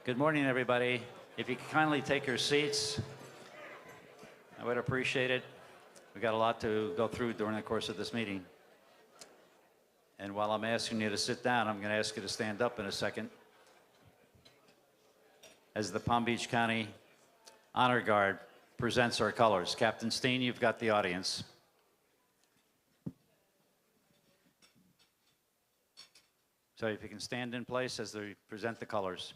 Good morning, everybody. If you could kindly take your seats, I would appreciate it. We've got a lot to go through during the course of this meeting. And while I'm asking you to sit down, I'm going to ask you to stand up in a second as the Palm Beach County Honor Guard presents our colors. Captain Steen, you've got the audience. So if you can stand in place as they present the colors.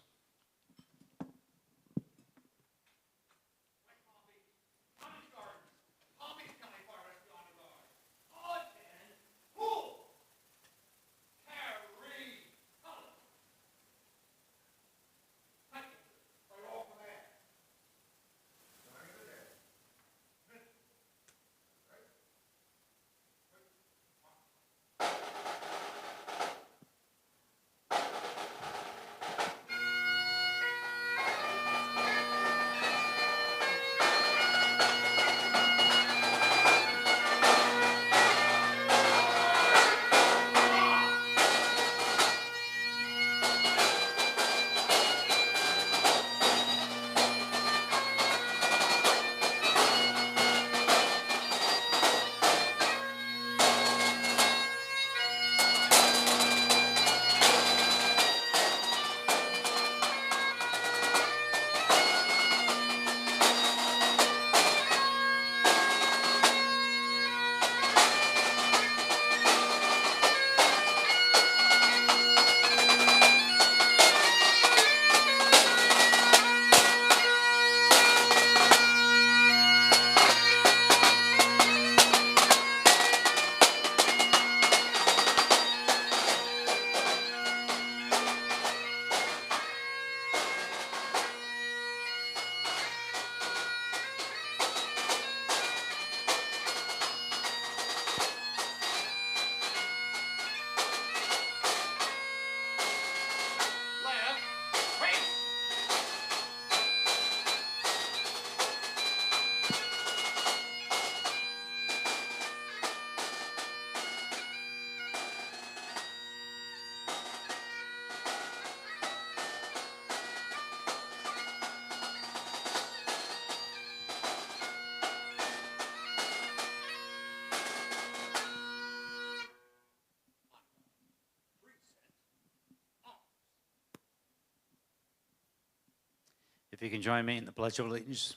If you can join me in the Pledge of Allegiance.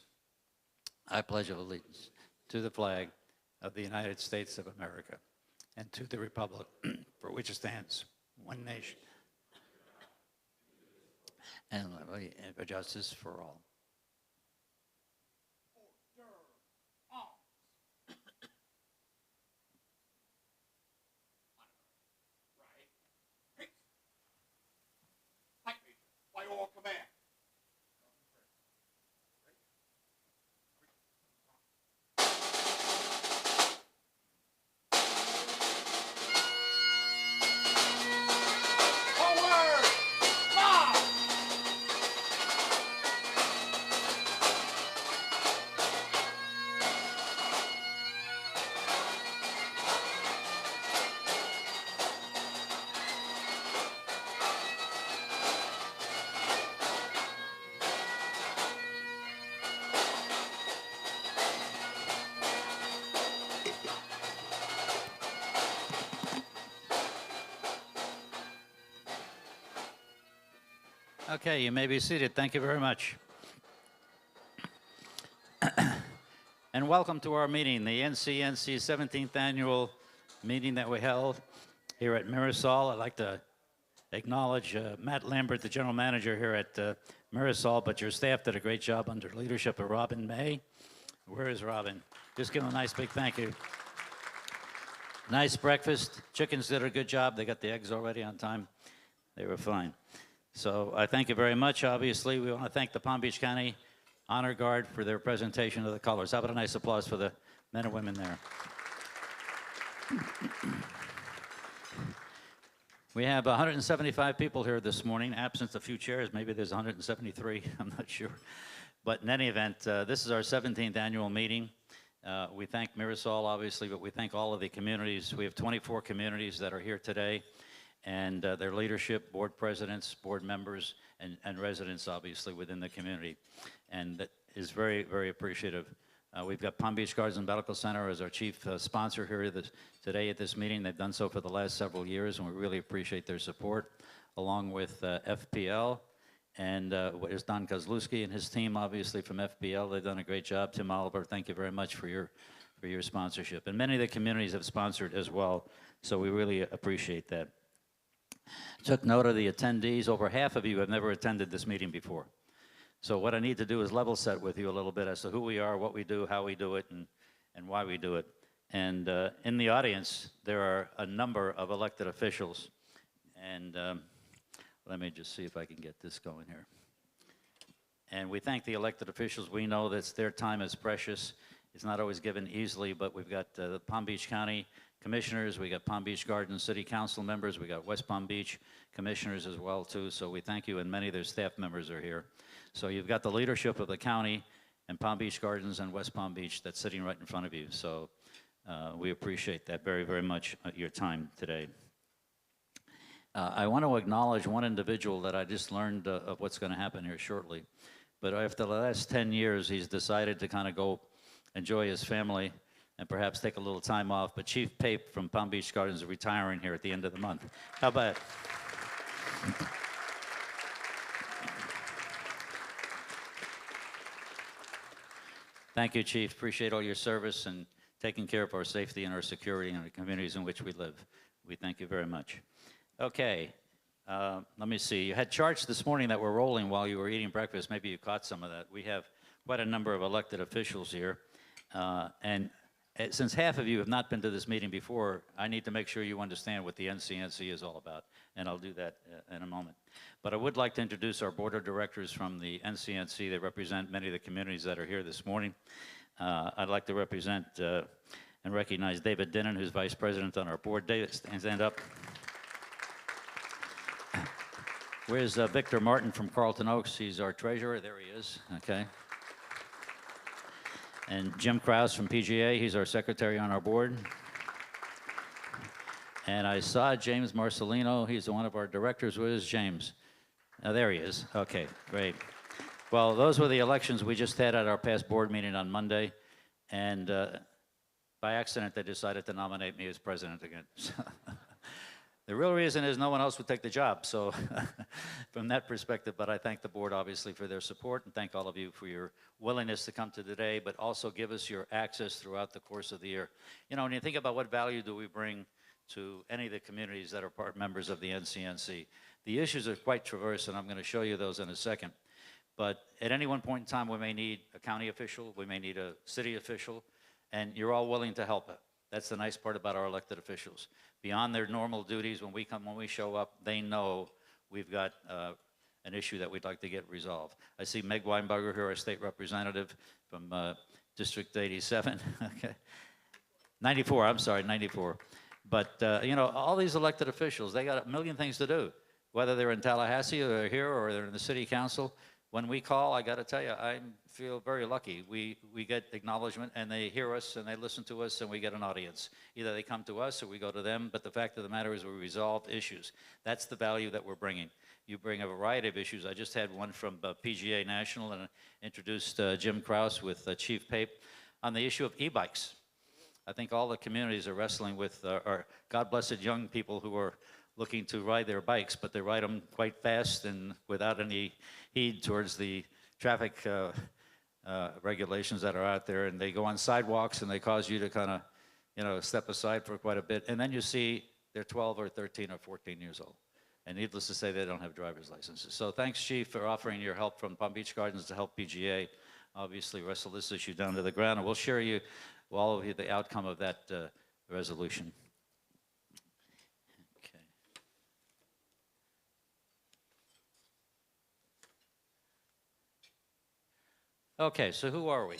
I pledge allegiance to the flag of the United States of America and to the republic for which it stands, one nation, and for justice for all. By all command. Okay, you may be seated. Thank you very much. And welcome to our meeting, the NCNC 17th annual meeting that we held here at Mirasol. I'd like to acknowledge Matt Lambert, the general manager here at Mirasol, but your staff did a great job under leadership of Robin May. Where is Robin? Just give him a nice big thank you. Nice breakfast. Chickens did a good job. They got the eggs already on time. They were fine. So I thank you very much. Obviously, we want to thank the Palm Beach County Honor Guard for their presentation of the colors. How about a nice applause for the men and women there? We have 175 people here this morning, absent a few chairs. Maybe there's 173, I'm not sure. But in any event, this is our 17th annual meeting. We thank Mirasol, obviously, but we thank all of the communities. We have 24 communities that are here today. and their leadership, board presidents, board members, and residents, obviously, within the community. And that is very, very appreciative. We've got Palm Beach Gardens Medical Center as our chief sponsor here today at this meeting. They've done so for the last several years, and we really appreciate their support, along with FPL. And there's Don Kozlowski and his team, obviously, from FPL. They've done a great job. Tim Oliver, thank you very much for your sponsorship. And many of the communities have sponsored as well, so we really appreciate that. Took note of the attendees. Over half of you have never attended this meeting before. So what I need to do is level set with you a little bit as to who we are, what we do, how we do it, and why we do it. And in the audience, there are a number of elected officials. And let me just see if I can get this going here. And we thank the elected officials. We know that their time is precious. It's not always given easily, but we've got the Palm Beach County commissioners, we got Palm Beach Gardens City Council members, we got West Palm Beach commissioners as well too, so we thank you, and many of their staff members are here. So you've got the leadership of the county and Palm Beach Gardens and West Palm Beach that's sitting right in front of you, so we appreciate that very, very much, your time today. I want to acknowledge one individual that I just learned of what's going to happen here shortly, but after the last 10 years, he's decided to kind of go enjoy his family and perhaps take a little time off, but Chief Pape from Palm Beach Gardens is retiring here at the end of the month. How about it? Thank you, Chief. Appreciate all your service and taking care of our safety and our security in the communities in which we live. We thank you very much. Okay, let me see. You had charts this morning that were rolling while you were eating breakfast. Maybe you caught some of that. We have quite a number of elected officials here, and since half of you have not been to this meeting before, I need to make sure you understand what the NCNC is all about, and I'll do that in a moment. But I would like to introduce our board of directors from the NCNC. They represent many of the communities that are here this morning. I'd like to represent and recognize David Dinnan, who's vice president on our board. David, stand up. Where's Victor Martin from Carlton Oaks? He's our treasurer. There he is. Okay. And Jim Krause from PGA, he's our secretary on our board. And I saw James Marcelino, he's one of our directors. Where is James? Oh, there he is. Okay, great. Well, those were the elections we just had at our past board meeting on Monday. And by accident, they decided to nominate me as president again. The real reason is no one else would take the job, so from that perspective, but I thank the board obviously for their support and thank all of you for your willingness to come to today, but also give us your access throughout the course of the year. You know, when you think about what value do we bring to any of the communities that are part members of the NCNC, the issues are quite diverse, and I'm going to show you those in a second. But at any one point in time, we may need a county official, we may need a city official, and you're all willing to help it. That's the nice part about our elected officials. Beyond their normal duties, when we show up, they know we've got an issue that we'd like to get resolved. I see Meg Weinberger here, our state representative from District 87. Okay, 94. I'm sorry, 94. But you know, all these elected officials, they got a million things to do, whether they're in Tallahassee or they're here or they're in the city council. When we call, I got to tell you, I feel very lucky. We get acknowledgement, and they hear us, and they listen to us, and we get an audience. Either they come to us or we go to them, but the fact of the matter is we resolve issues. That's the value that we're bringing. You bring a variety of issues. I just had one from PGA National, and introduced Jim Krause with Chief Pape on the issue of e-bikes. I think all the communities are wrestling with our God-blessed young people who are looking to ride their bikes, but they ride them quite fast and without any heed towards the traffic regulations that are out there, and they go on sidewalks and they cause you to kind of, you know, step aside for quite a bit, and then you see they're 12 or 13 or 14 years old, and needless to say, they don't have driver's licenses. So thanks, Chief, for offering your help from Palm Beach Gardens to help PGA obviously wrestle this issue down to the ground, and we'll share you, all of you, the outcome of that resolution. Okay, so who are we?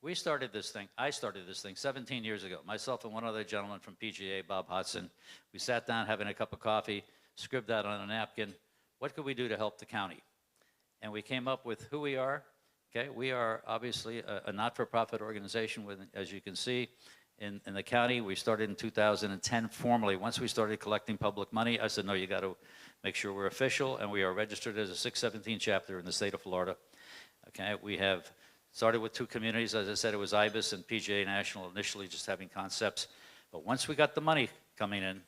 We started this thing, I started this thing 17 years ago. Myself and one other gentleman from PGA, Bob Hodson. We sat down having a cup of coffee, scribbled out on a napkin, what could we do to help the county? And we came up with who we are. Okay, we are obviously a not-for-profit organization with, as you can see, in the county. We started in 2010 formally. Once we started collecting public money, I said, no, you got to make sure we're official, and we are registered as a 617 chapter in the state of Florida. Okay, we have started with 2 communities. As I said, it was IBIS and PGA National initially, just having concepts. But once we got the money coming in,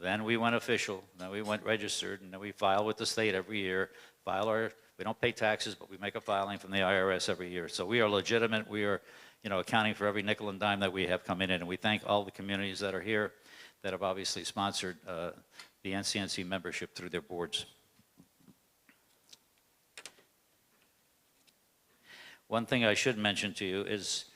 then we went official, then we went registered, and then we file with the state every year. We don't pay taxes, but we make a filing from the IRS every year. So we are legitimate. We are, accounting for every nickel and dime that we have coming in. And we thank all the communities that are here that have obviously sponsored the NCNC membership through their boards. One thing I should mention to you is,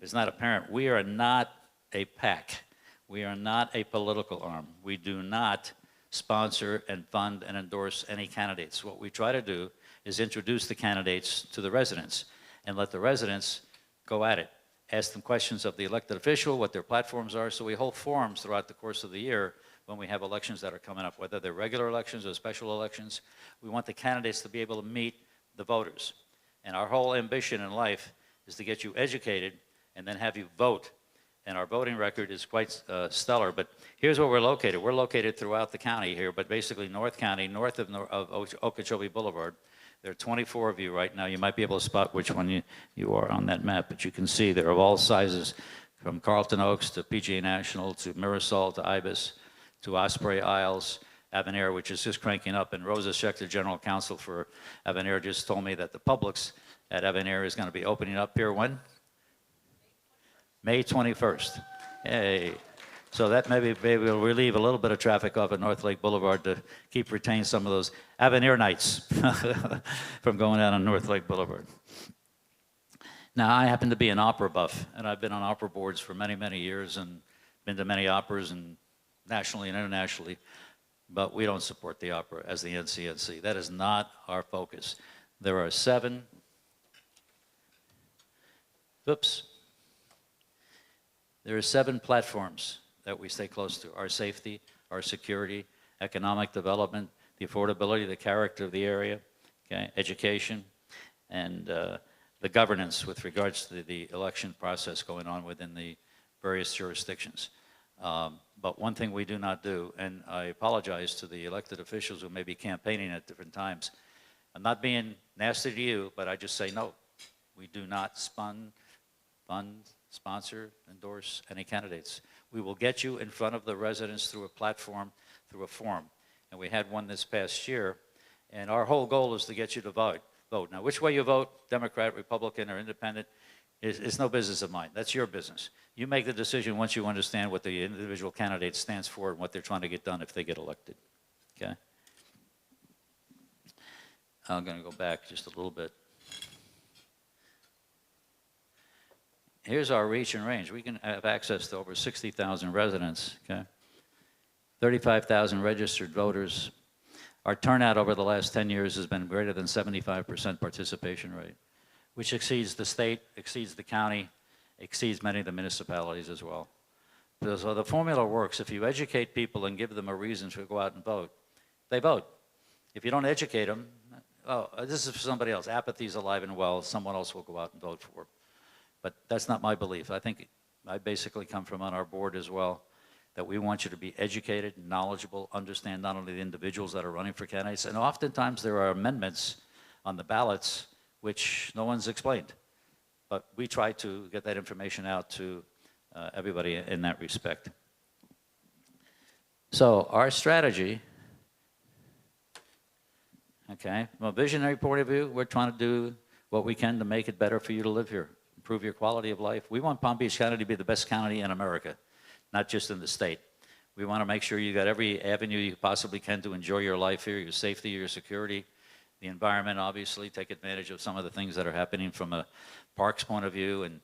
it's not apparent, we are not a PAC. We are not a political arm. We do not sponsor and fund and endorse any candidates. What we try to do is introduce the candidates to the residents and let the residents go at it. Ask them questions of the elected official, what their platforms are. So we hold forums throughout the course of the year when we have elections that are coming up, whether they're regular elections or special elections. We want the candidates to be able to meet the voters. And our whole ambition in life is to get you educated and then have you vote. And our voting record is quite stellar. But here's where we're located. We're located throughout the county here, but basically North County, north of Okeechobee Boulevard. There are 24 of you right now. You might be able to spot which one you are on that map, but you can see they're of all sizes, from Carlton Oaks to PGA National to Mirasol to Ibis to Osprey Isles, Avenir, which is just cranking up. And Rosa Schechter, General Counsel for Avenir, just told me that the Publix at Avenir is going to be opening up here when? May 21st. Hey. So that maybe will relieve a little bit of traffic off of North Lake Boulevard to retain some of those Avenir nights from going out on North Lake Boulevard. Now, I happen to be an opera buff, and I've been on opera boards for many, many years and been to many operas, and nationally and internationally, but we don't support the opera as the NCNC. That is not our focus. There are 7 platforms that we stay close to: our safety, our security, economic development, the affordability, the character of the area, okay, education, and the governance with regards to the election process going on within the various jurisdictions. But one thing we do not do, and I apologize to the elected officials who may be campaigning at different times, I'm not being nasty to you, but I just say no. We do not fund, sponsor, endorse any candidates. We will get you in front of the residents through a platform, through a forum. And we had one this past year, and our whole goal is to get you to vote. Now, which way you vote, Democrat, Republican, or Independent, is no business of mine. That's your business. You make the decision once you understand what the individual candidate stands for and what they're trying to get done if they get elected, okay? I'm going to go back just a little bit. Here's our reach and range. We can have access to over 60,000 residents, okay? 35,000 registered voters. Our turnout over the last 10 years has been greater than 75% participation rate, which exceeds the state, exceeds the county, exceeds many of the municipalities as well. So the formula works. If you educate people and give them a reason to go out and vote, they vote. If you don't educate them, oh, this is for somebody else. Apathy is alive and well. Someone else will go out and vote for. But that's not my belief. I think I basically come from on our board as well, that we want you to be educated, knowledgeable, understand not only the individuals that are running for candidates, and oftentimes there are amendments on the ballots which no one's explained. But we try to get that information out to everybody in that respect. So our strategy, okay, from a visionary point of view, we're trying to do what we can to make it better for you to live here, improve your quality of life. We want Palm Beach County to be the best county in America, not just in the state. We want to make sure you got every avenue you possibly can to enjoy your life here, your safety, your security, the environment, obviously. Take advantage of some of the things that are happening from a parks point of view and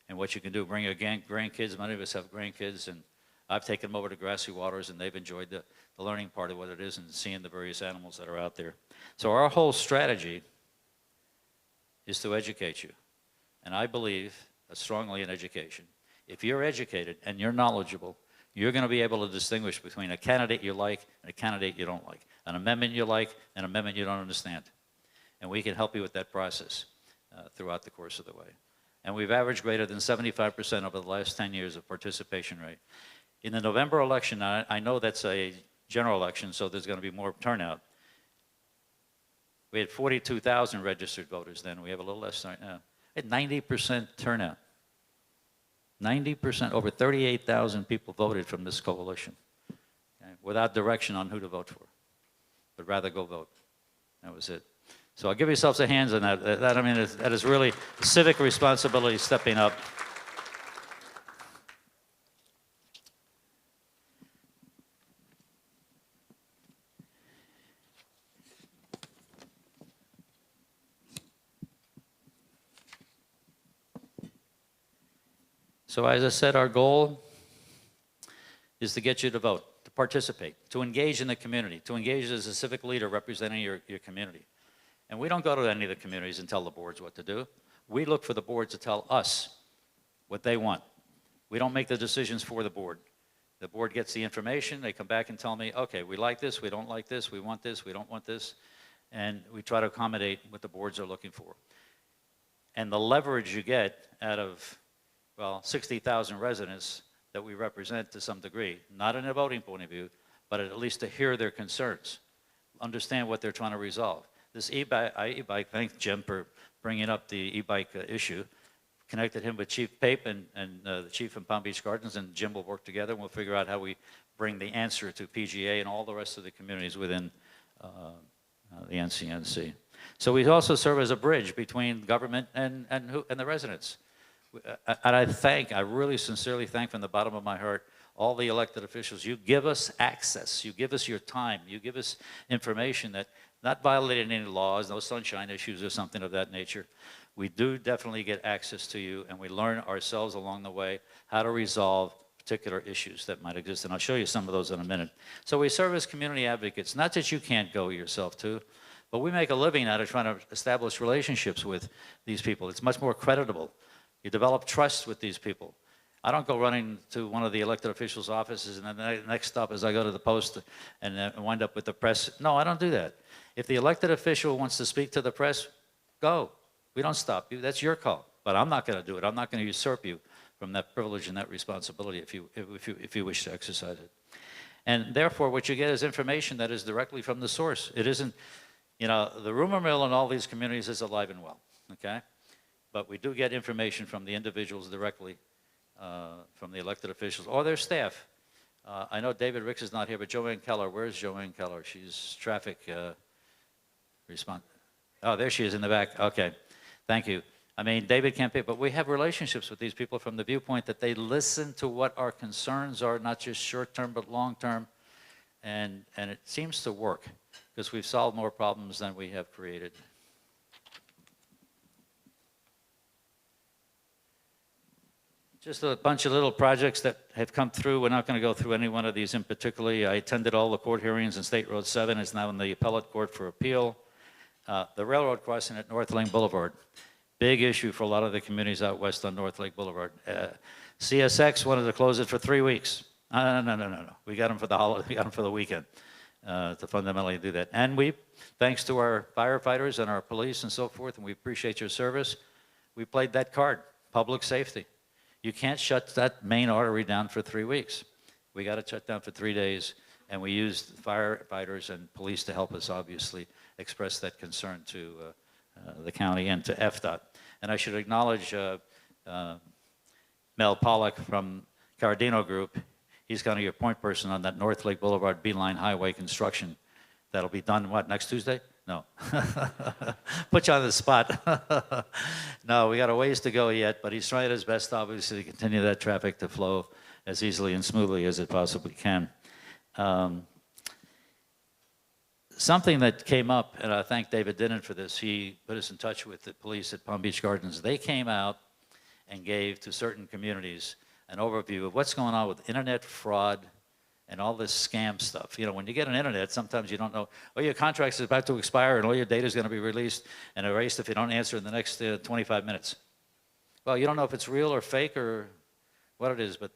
what you can do. Bring your grandkids. Many of us have grandkids, and I've taken them over to Grassy Waters, and they've enjoyed the learning part of what it is and seeing the various animals that are out there. So our whole strategy is to educate you. And I believe strongly in education. If you're educated and you're knowledgeable, you're going to be able to distinguish between a candidate you like and a candidate you don't like, an amendment you like and an amendment you don't understand. And we can help you with that process throughout the course of the way. And we've averaged greater than 75% over the last 10 years of participation rate. In the November election, I know that's a general election, so there's going to be more turnout. We had 42,000 registered voters then. We have a little less right now. We had 90% turnout. 90%, over 38,000 people voted from this coalition, okay, without direction on who to vote for, but rather go vote. That was it. So I'll give yourselves a hand on that. I mean, that is really civic responsibility stepping up. So as I said, our goal is to get you to vote, to participate, to engage in the community, to engage as a civic leader representing your community. And we don't go to any of the communities and tell the boards what to do. We look for the boards to tell us what they want. We don't make the decisions for the board. The board gets the information, they come back and tell me, okay, we like this, we don't like this, we want this, we don't want this, and we try to accommodate what the boards are looking for. And the leverage you get out of, well, 60,000 residents that we represent to some degree, not in a voting point of view, but at least to hear their concerns, understand what they're trying to resolve. This e-bike, thank Jim for bringing up the e-bike issue. Connected him with Chief Pape and the chief in Palm Beach Gardens, and Jim will work together, and we'll figure out how we bring the answer to PGA and all the rest of the communities within the NCNC. So we also serve as a bridge between government and the residents. And I really sincerely thank from the bottom of my heart all the elected officials. You give us access, you give us your time, you give us information that not violating any laws, no sunshine issues or something of that nature. We do definitely get access to you, and we learn ourselves along the way how to resolve particular issues that might exist, and I'll show you some of those in a minute. So we serve as community advocates, not that you can't go yourself to, but we make a living out of trying to establish relationships with these people. It's much more creditable. You develop trust with these people. I don't go running to one of the elected officials' offices and then the next stop is I go to the Post and wind up with the press. No, I don't do that. If the elected official wants to speak to the press, go. We don't stop you. That's your call. But I'm not going to do it. I'm not going to usurp you from that privilege and that responsibility if you wish to exercise it. And therefore, what you get is information that is directly from the source. It isn't, you know, the rumor mill in all these communities is alive and well, okay? But we do get information from the individuals directly, from the elected officials or their staff. I know David Ricks is not here, but Joanne Keller, where's Joanne Keller? She's traffic response. Oh, there she is in the back. Okay, thank you. I mean, David can't be, but we have relationships with these people from the viewpoint that they listen to what our concerns are, not just short-term, but long-term, and it seems to work because we've solved more problems than we have created. Just a bunch of little projects that have come through. We're not going to go through any one of these in particular. I attended all the court hearings in State Road 7. It's now in the appellate court for appeal. The railroad crossing at North Lake Boulevard. Big issue for a lot of the communities out west on North Lake Boulevard. CSX wanted to close it for 3 weeks. No. We got them for the holiday. We got them for the weekend to fundamentally do that. And we, thanks to our firefighters and our police and so forth, and we appreciate your service, we played that card, public safety. You can't shut that main artery down for 3 weeks. We got it shut down for 3 days, and we used firefighters and police to help us, obviously, express that concern to the county and to FDOT. And I should acknowledge Mel Pollack from Cardino Group. He's kind of your point person on that North Lake Boulevard Beeline Highway construction. That'll be done, what, next Tuesday? No. Put you on the spot. No, we got a ways to go yet, but he's trying his best, obviously, to continue that traffic to flow as easily and smoothly as it possibly can. Something that came up, and I thank David Dinnan for this, he put us in touch with the police at Palm Beach Gardens. They came out and gave to certain communities an overview of what's going on with internet fraud and all this scam stuff. You know, when you get an internet, sometimes you don't know, oh, your contract is about to expire and all your data is going to be released and erased if you don't answer in the next 25 minutes. Well, you don't know if it's real or fake or what it is, but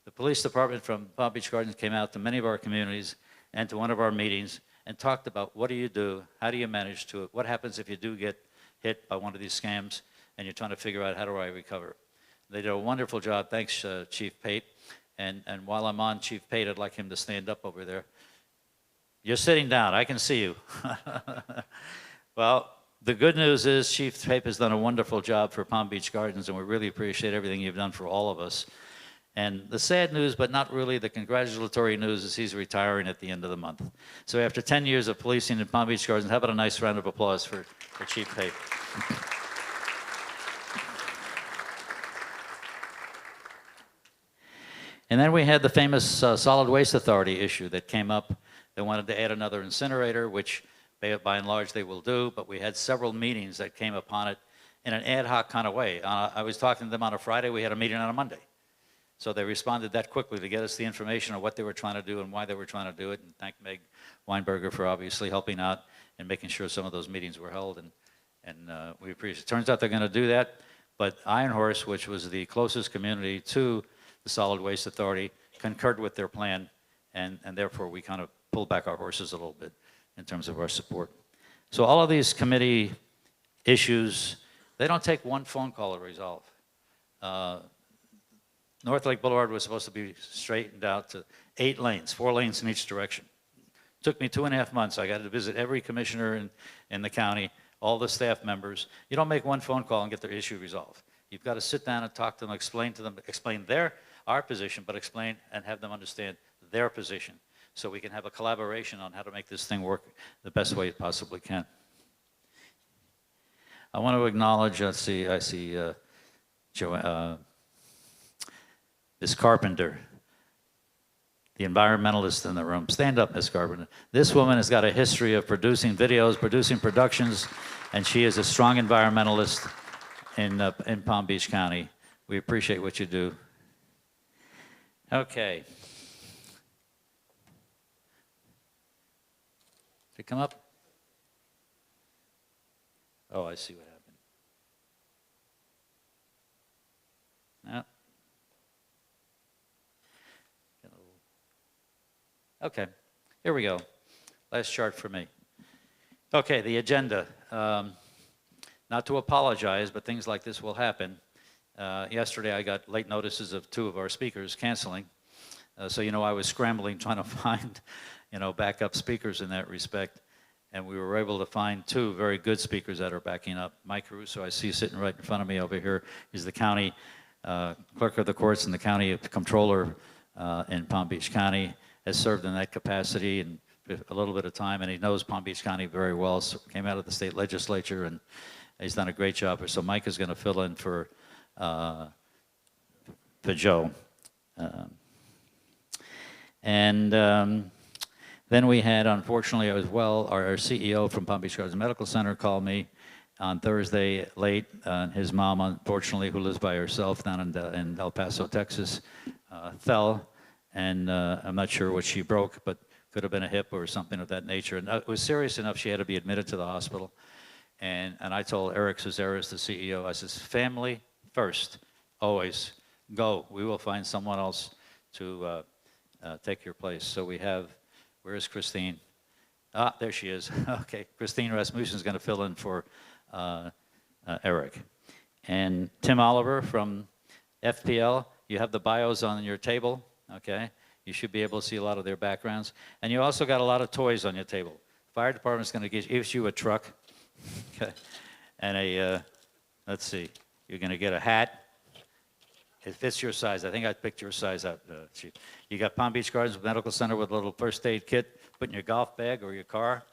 the police department from Palm Beach Gardens came out to many of our communities and to one of our meetings and talked about what do you do, how do you manage to it, what happens if you do get hit by one of these scams, and you're trying to figure out how do I recover. They did a wonderful job. Thanks, Chief Pate. And while I'm on Chief Pate, I'd like him to stand up over there. You're sitting down. I can see you. Well, the good news is Chief Pate has done a wonderful job for Palm Beach Gardens, and we really appreciate everything you've done for all of us. And the sad news, but not really the congratulatory news, is he's retiring at the end of the month. So after 10 years of policing in Palm Beach Gardens, how about a nice round of applause for Chief Pate? And then we had the famous Solid Waste Authority issue that came up. They wanted to add another incinerator, which by and large they will do, but we had several meetings that came upon it in an ad hoc kind of way. I was talking to them on a Friday, we had a meeting on a Monday. So they responded that quickly to get us the information on what they were trying to do and why they were trying to do it, and thank Meg Weinberger for obviously helping out and making sure some of those meetings were held, and we appreciate it. Turns out they're going to do that, but Iron Horse, which was the closest community to the Solid Waste Authority, concurred with their plan, and therefore we kind of pulled back our horses a little bit in terms of our support. So all of these committee issues, they don't take one phone call to resolve. North Lake Boulevard was supposed to be straightened out to 8 lanes, 4 lanes in each direction. It took me 2.5 months. I got to visit every commissioner in the county, all the staff members. You don't make one phone call and get their issue resolved. You've got to sit down and talk to them, explain our position, but explain and have them understand their position so we can have a collaboration on how to make this thing work the best way it possibly can. I want to acknowledge, I see Ms. Carpenter, the environmentalist in the room. Stand up, Ms. Carpenter. This woman has got a history of producing videos, producing productions, and she is a strong environmentalist in Palm Beach County. We appreciate what you do. Okay. Did it come up? Oh, I see what happened. No. Okay, here we go. Last chart for me. Okay, the agenda. Not to apologize, but things like this will happen. Yesterday I got late notices of 2 of our speakers canceling. So, I was scrambling trying to find, backup speakers in that respect. And we were able to find 2 very good speakers that are backing up. Mike Caruso, I see sitting right in front of me over here, is the county clerk of the courts and the county comptroller in Palm Beach County, has served in that capacity and a little bit of time, and he knows Palm Beach County very well, so came out of the state legislature, and he's done a great job. So Mike is going to fill in for Joe. Then we had, unfortunately, as well, our CEO from Palm Beach Gardens Medical Center called me on Thursday late. His mom, unfortunately, who lives by herself down in El Paso, Texas, fell, and I'm not sure what she broke, but could have been a hip or something of that nature. And it was serious enough she had to be admitted to the hospital. And I told Eric Cesares, the CEO, I says, family first, always. Go. We will find someone else to take your place. So we have, where is Christine? Ah, there she is. Okay, Christine Rasmussen is going to fill in for Eric. And Tim Oliver from FPL, you have the bios on your table, okay? You should be able to see a lot of their backgrounds. And you also got a lot of toys on your table. Fire department's going to give you a truck, okay? And let's see, you're going to get a hat. It fits your size. I think I picked your size out, Chief. You got Palm Beach Gardens Medical Center with a little first aid kit, put in your golf bag or your car.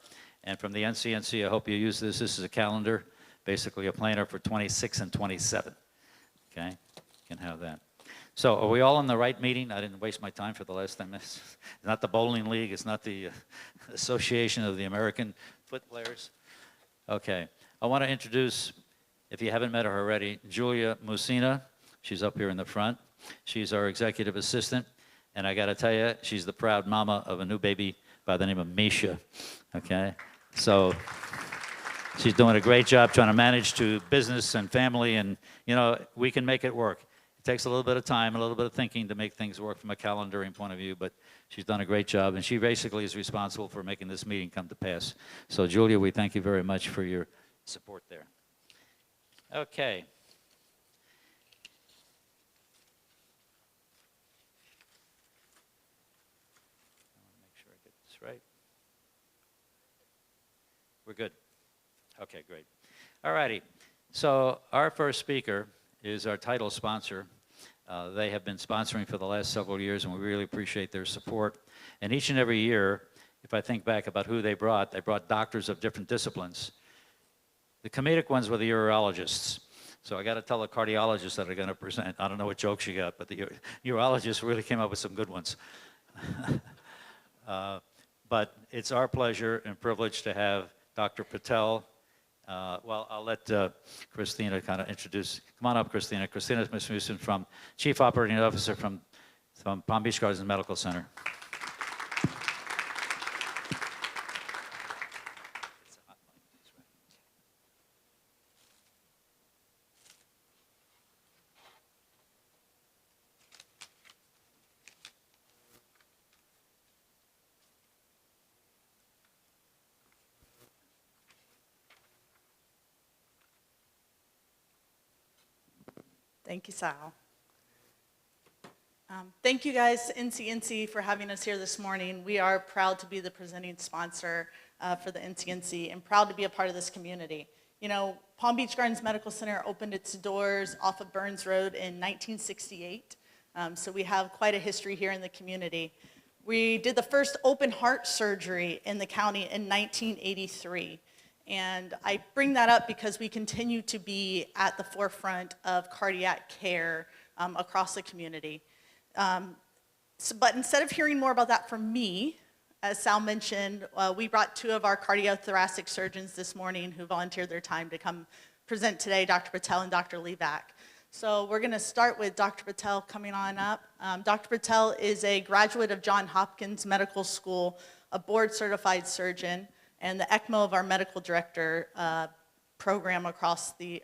And from the NCNC, I hope you use this. This is a calendar, basically a planner for 26 and 27. Okay, you can have that. So are we all in the right meeting? I didn't waste my time for the last 10 minutes. It's not the bowling league. It's not the Association of the American Foot Players. Okay, I want to introduce, if you haven't met her already, Julia Musina. She's up here in the front. She's our executive assistant. And I got to tell you, she's the proud mama of a new baby by the name of Misha. Okay? So she's doing a great job trying to manage to business and family. And, we can make it work. It takes a little bit of time, a little bit of thinking to make things work from a calendaring point of view. But she's done a great job. And she basically is responsible for making this meeting come to pass. So, Julia, we thank you very much for your support there. Okay. We're good. Okay, great. All righty. So our first speaker is our title sponsor. They have been sponsoring for the last several years, and we really appreciate their support. And each and every year, if I think back about who they brought doctors of different disciplines. The comedic ones were the urologists. So I got to tell the cardiologists that are going to present. I don't know what jokes you got, but the urologists really came up with some good ones. But it's our pleasure and privilege to have Dr. Patel. Well, I'll let Christina kind of introduce. Come on up, Christina. Christina Rasmussen, from Chief Operating Officer from Palm Beach Gardens Medical Center. Thank you, Sal. Thank you guys, NCNC, for having us here this morning. We are proud to be the presenting sponsor for the NCNC and proud to be a part of this community. You know, Palm Beach Gardens Medical Center opened its doors off of Burns Road in 1968, so we have quite a history here in the community. We did the first open heart surgery in the county in 1983. And I bring that up because we continue to be at the forefront of cardiac care across the community. But instead of hearing more about that from me, as Sal mentioned, we brought two of our cardiothoracic surgeons this morning who volunteered their time to come present today, Dr. Patel and Dr. Levack. So we're going to start with Dr. Patel coming on up. Dr. Patel is a graduate of Johns Hopkins Medical School, a board-certified surgeon, and the ECMO of our medical director program across the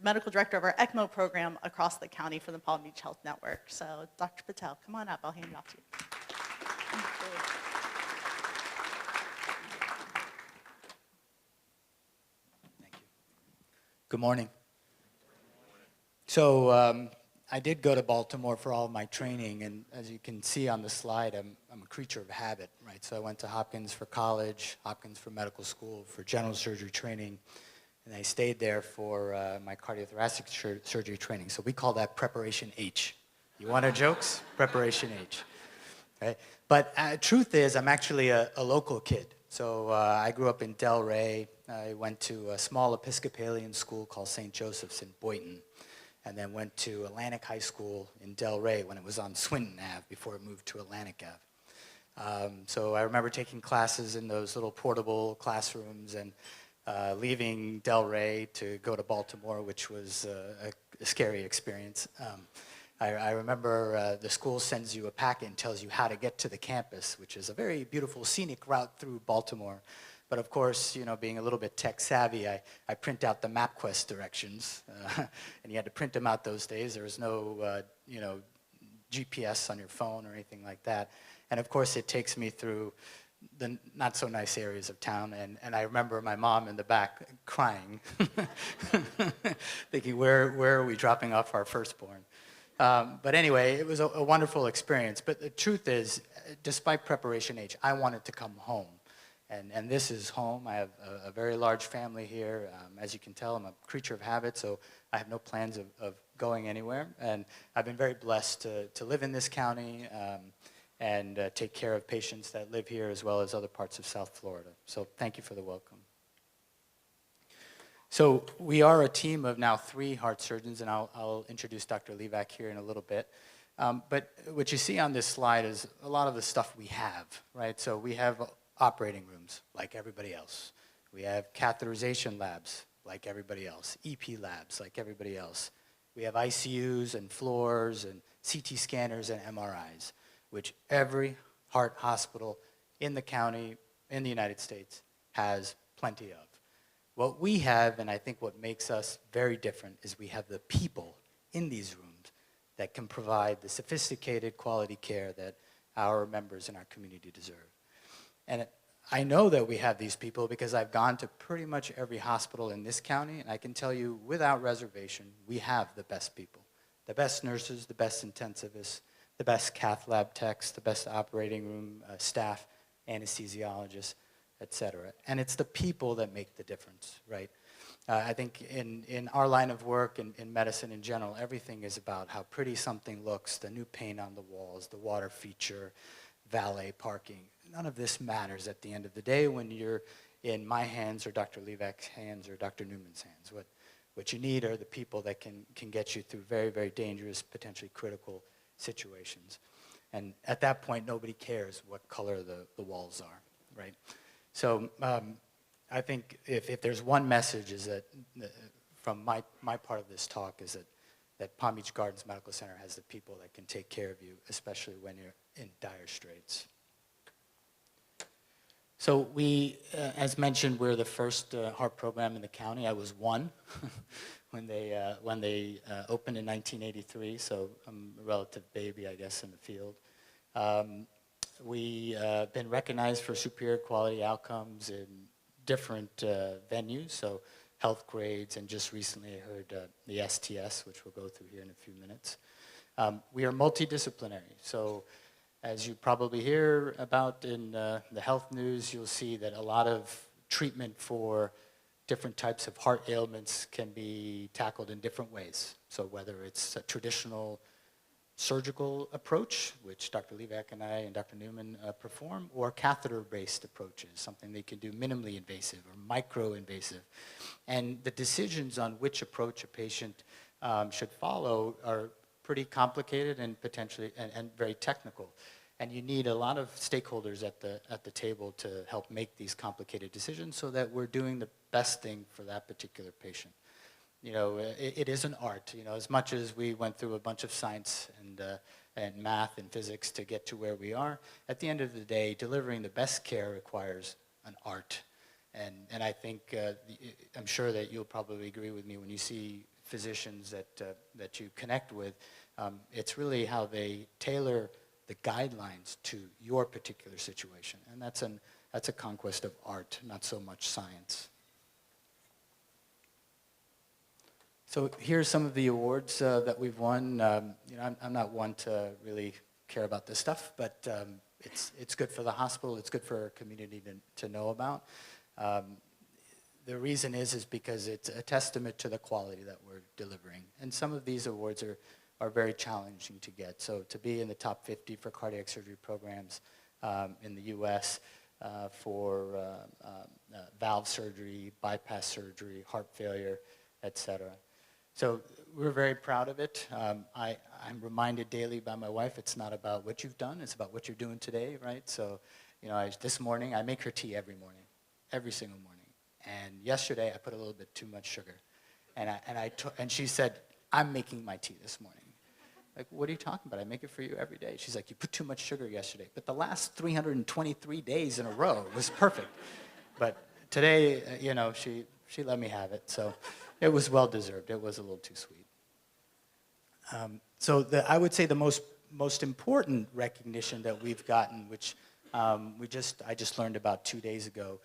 medical director of our ECMO program across the county for the Palm Beach Health Network. So Dr. Patel, come on up, I'll hand it off to you. Thank you. Good morning. So I did go to Baltimore for all of my training, and as you can see on the slide, I'm a creature of habit, right? So I went to Hopkins for college, Hopkins for medical school, for general surgery training, and I stayed there for my cardiothoracic surgery training. So we call that Preparation H. You want our jokes? Preparation H. Right? But truth is, I'm actually a local kid. So I grew up in Delray. I went to a small Episcopalian school called St. Joseph's in Boynton, and then went to Atlantic High School in Delray when it was on Swinton Ave before it moved to Atlantic Ave. So I remember taking classes in those little portable classrooms and leaving Delray to go to Baltimore, which was a scary experience. I remember the school sends you a packet and tells you how to get to the campus, which is a very beautiful scenic route through Baltimore. But of course, you know, being a little bit tech savvy, I print out the MapQuest directions, and you had to print them out those days. There was no, you know, GPS on your phone or anything like that. And of course, it takes me through the not so nice areas of town. And I remember my mom in the back crying, thinking, where are we dropping off our firstborn? But anyway, it was a wonderful experience. But the truth is, despite Preparation H, I wanted to come home. And this is home. I have a very large family here. As you can tell, I'm a creature of habit, so I have no plans of going anywhere. And I've been very blessed to live in this county and take care of patients that live here as well as other parts of South Florida. So thank you for the welcome. So we are a team of now 3 heart surgeons, and I'll introduce Dr. Levack here in a little bit. But what you see on this slide is a lot of the stuff we have, right? So we have operating rooms, like everybody else. We have catheterization labs, like everybody else. EP labs, like everybody else. We have ICUs and floors and CT scanners and MRIs, which every heart hospital in the county, in the United States, has plenty of. What we have, and I think what makes us very different, is we have the people in these rooms that can provide the sophisticated quality care that our members in our community deserve. And I know that we have these people because I've gone to pretty much every hospital in this county, and I can tell you without reservation, we have the best people. The best nurses, the best intensivists, the best cath lab techs, the best operating room staff, anesthesiologists, et cetera. And it's the people that make the difference, right? I think in our line of work, in medicine in general, everything is about how pretty something looks, the new paint on the walls, the water feature, valet parking. None of this matters at the end of the day when you're in my hands or Dr. Levack's hands or Dr. Newman's hands. What you need are the people that can get you through very, very dangerous, potentially critical situations. And at that point, nobody cares what color the walls are, right? So I think if there's one message is that from my part of this talk is that Palm Beach Gardens Medical Center has the people that can take care of you, especially when you're in dire straits. So we, as mentioned, we're the first heart program in the county. I was one when they opened in 1983, so I'm a relative baby, I guess, in the field. We've been recognized for superior quality outcomes in different venues, so health grades, and just recently I heard the STS, which we'll go through here in a few minutes. We are multidisciplinary, so as you probably hear about in the health news, you'll see that a lot of treatment for different types of heart ailments can be tackled in different ways. So whether it's a traditional surgical approach, which Dr. Levack and I and Dr. Newman perform, or catheter-based approaches, something they can do minimally invasive or micro-invasive. And the decisions on which approach a patient should follow are pretty complicated and potentially and very technical. And you need a lot of stakeholders at the table to help make these complicated decisions so that we're doing the best thing for that particular patient. You know, it is an art. You know, as much as we went through a bunch of science and math and physics to get to where we are, at the end of the day, delivering the best care requires an art. And I think, I'm sure that you'll probably agree with me when you see physicians that you connect with, it's really how they tailor the guidelines to your particular situation. And that's a conquest of art, not so much science. So here's some of the awards that we've won. You know, I'm not one to really care about this stuff, but it's good for the hospital. It's good for our community to know about. The reason is because it's a testament to the quality that we're delivering. And some of these awards are very challenging to get. So to be in the top 50 for cardiac surgery programs in the US for valve surgery, bypass surgery, heart failure, et cetera. So we're very proud of it. I'm reminded daily by my wife, it's not about what you've done, it's about what you're doing today, right? So, you know, this morning, I make her tea every morning, every single morning. And yesterday, I put a little bit too much sugar. And she said, I'm making my tea this morning. Like, what are you talking about? I make it for you every day. She's like, you put too much sugar yesterday. But the last 323 days in a row was perfect. But today, you know, she let me have it. So it was well-deserved. It was a little too sweet. So I would say the most important recognition that we've gotten, which I just learned about 2 days ago,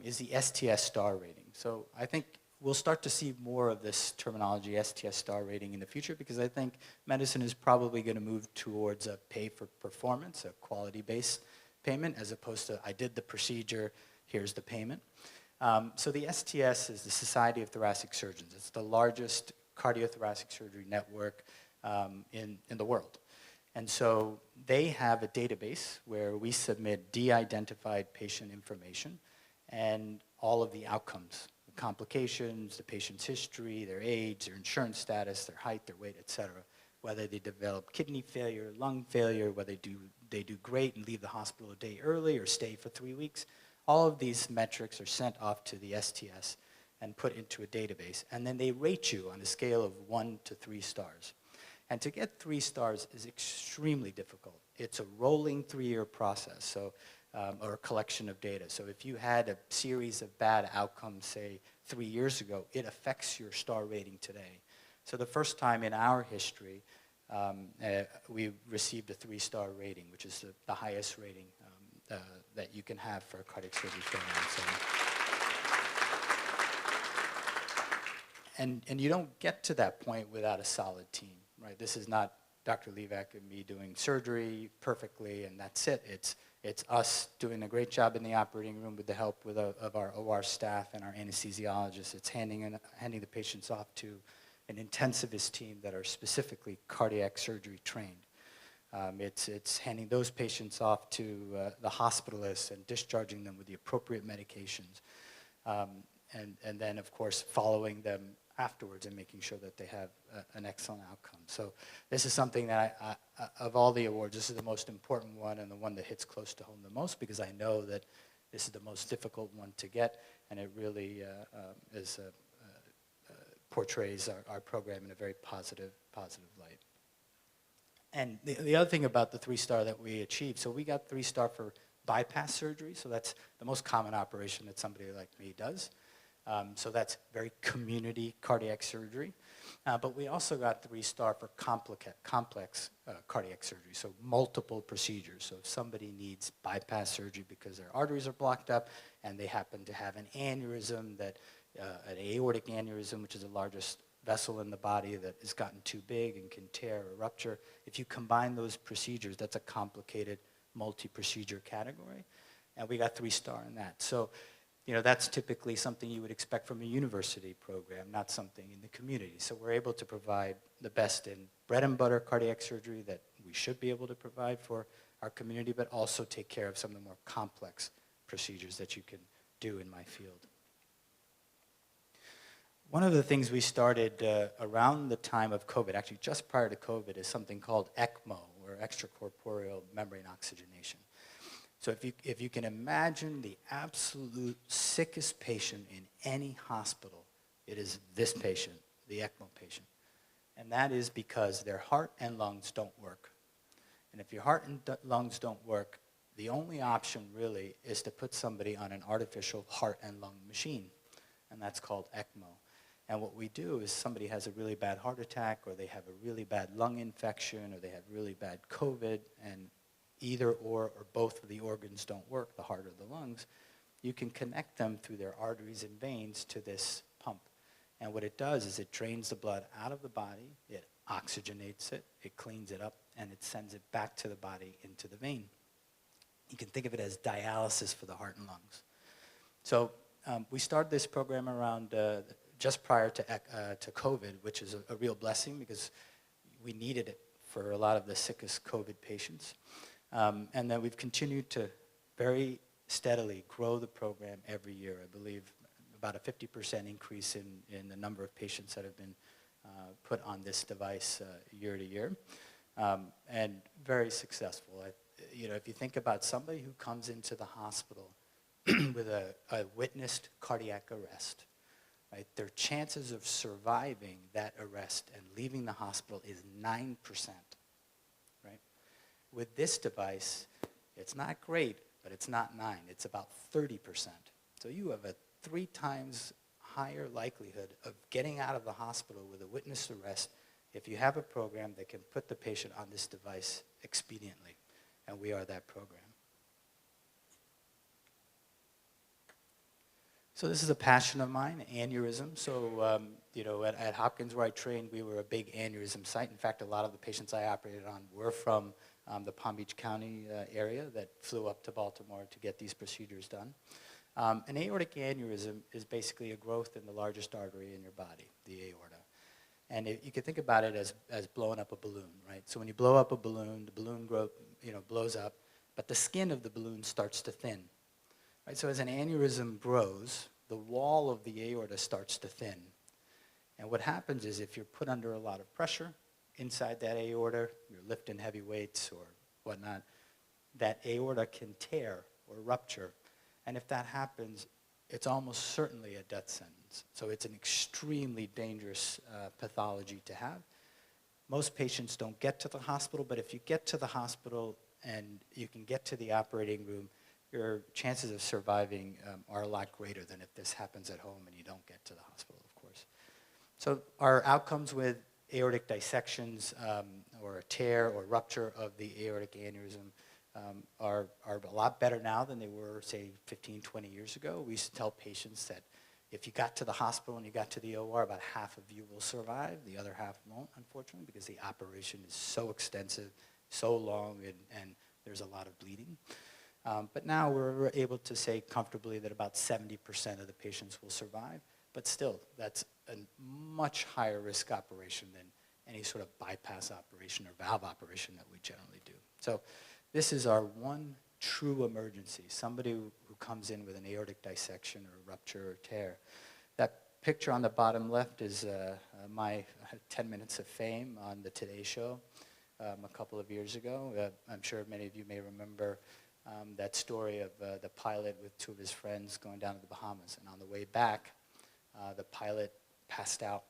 is the STS star rating. So I think we'll start to see more of this terminology, STS star rating, in the future, because I think medicine is probably going to move towards a pay for performance, a quality-based payment, as opposed to I did the procedure, here's the payment. So the STS is the Society of Thoracic Surgeons. It's the largest cardiothoracic surgery network in the world. And so they have a database where we submit de-identified patient information and all of the outcomes, the complications, the patient's history, their age, their insurance status, their height, their weight, et cetera. Whether they develop kidney failure, lung failure, whether they do great and leave the hospital a day early or stay for 3 weeks. All of these metrics are sent off to the STS and put into a database. And then they rate you on a scale of 1 to 3 stars. And to get 3 stars is extremely difficult. It's a rolling 3-year process, so, or a collection of data. So if you had a series of bad outcomes, say, 3 years ago, it affects your star rating today. So the first time in our history, we received a 3-star rating, which is the highest rating that you can have for a cardiac surgery program. So. And you don't get to that point without a solid team, right? This is not Dr. Levack and me doing surgery perfectly and that's it. It's us doing a great job in the operating room with the help of our OR staff and our anesthesiologists. It's handing the patients off to an intensivist team that are specifically cardiac surgery trained. It's handing those patients off to the hospitalists and discharging them with the appropriate medications. And then, of course, following them afterwards and making sure that they have an excellent outcome. So this is something that of all the awards, this is the most important one and the one that hits close to home the most, because I know that this is the most difficult one to get, and it really portrays our program in a very positive light. And the other thing about the 3-star that we achieved, so we got 3-star for bypass surgery, so that's the most common operation that somebody like me does. So that's very community cardiac surgery. But we also got 3-star for complex cardiac surgery, so multiple procedures. So if somebody needs bypass surgery because their arteries are blocked up and they happen to have an aneurysm, an aortic aneurysm, which is the largest vessel in the body that has gotten too big and can tear or rupture, if you combine those procedures, that's a complicated multi-procedure category. And we got 3-star in that. So, that's typically something you would expect from a university program, not something in the community. So we're able to provide the best in bread and butter cardiac surgery that we should be able to provide for our community, but also take care of some of the more complex procedures that you can do in my field. One of the things we started around the time of COVID, actually just prior to COVID, is something called ECMO, or extracorporeal membrane oxygenation. So if you can imagine the absolute sickest patient in any hospital, it is this patient, the ECMO patient. And that is because their heart and lungs don't work. And if your heart and lungs don't work, the only option really is to put somebody on an artificial heart and lung machine, and that's called ECMO. And what we do is somebody has a really bad heart attack, or they have a really bad lung infection, or they have really bad COVID, and either or both of the organs don't work, the heart or the lungs, you can connect them through their arteries and veins to this pump. And what it does is it drains the blood out of the body, it oxygenates it, it cleans it up, and it sends it back to the body into the vein. You can think of it as dialysis for the heart and lungs. So we started this program around just prior to COVID, which is a real blessing because we needed it for a lot of the sickest COVID patients. And then we've continued to very steadily grow the program every year. I believe about a 50% increase in the number of patients that have been put on this device year to year, and very successful. If you think about somebody who comes into the hospital with a witnessed cardiac arrest, right, their chances of surviving that arrest and leaving the hospital is 9%. Right? With this device, it's not great, but it's not 9. It's about 30%. So you have a 3 times higher likelihood of getting out of the hospital with a witnessed arrest if you have a program that can put the patient on this device expediently. And we are that program. So this is a passion of mine, aneurysm. So, at Hopkins where I trained, we were a big aneurysm site. In fact, a lot of the patients I operated on were from the Palm Beach County area that flew up to Baltimore to get these procedures done. An aortic aneurysm is basically a growth in the largest artery in your body, the aorta. And you can think about it as blowing up a balloon, right? So when you blow up a balloon, the balloon blows up, but the skin of the balloon starts to thin. Right? So as an aneurysm grows, the wall of the aorta starts to thin. And what happens is if you're put under a lot of pressure inside that aorta, you're lifting heavy weights or whatnot, that aorta can tear or rupture. And if that happens, it's almost certainly a death sentence. So it's an extremely dangerous pathology to have. Most patients don't get to the hospital, but if you get to the hospital and you can get to the operating room, your chances of surviving are a lot greater than if this happens at home and you don't get to the hospital, of course. So our outcomes with aortic dissections or a tear or rupture of the aortic aneurysm are a lot better now than they were, say, 15, 20 years ago. We used to tell patients that if you got to the hospital and you got to the OR, about half of you will survive. The other half won't, unfortunately, because the operation is so extensive, so long, and there's a lot of bleeding. But now we're able to say comfortably that about 70% of the patients will survive. But still, that's a much higher risk operation than any sort of bypass operation or valve operation that we generally do. So this is our one true emergency, somebody who comes in with an aortic dissection or rupture or tear. That picture on the bottom left is my 10 minutes of fame on the Today Show a couple of years ago. I'm sure many of you may remember that story of the pilot with two of his friends going down to the Bahamas. And on the way back, the pilot passed out,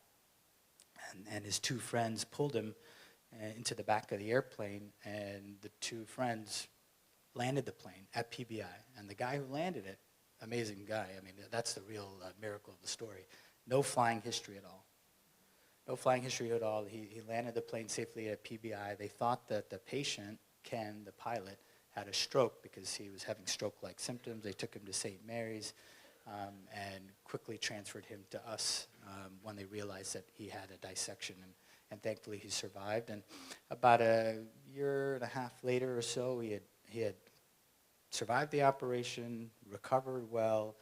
and his two friends pulled him into the back of the airplane, and the two friends landed the plane at PBI. And the guy who landed it, amazing guy, I mean, that's the real miracle of the story. No flying history at all. No flying history at all. He landed the plane safely at PBI. They thought that the patient, Ken, the pilot, had a stroke because he was having stroke-like symptoms. They took him to St. Mary's and quickly transferred him to us when they realized that he had a dissection. And thankfully, he survived. And about a year and a half later or so, he had survived the operation, recovered well,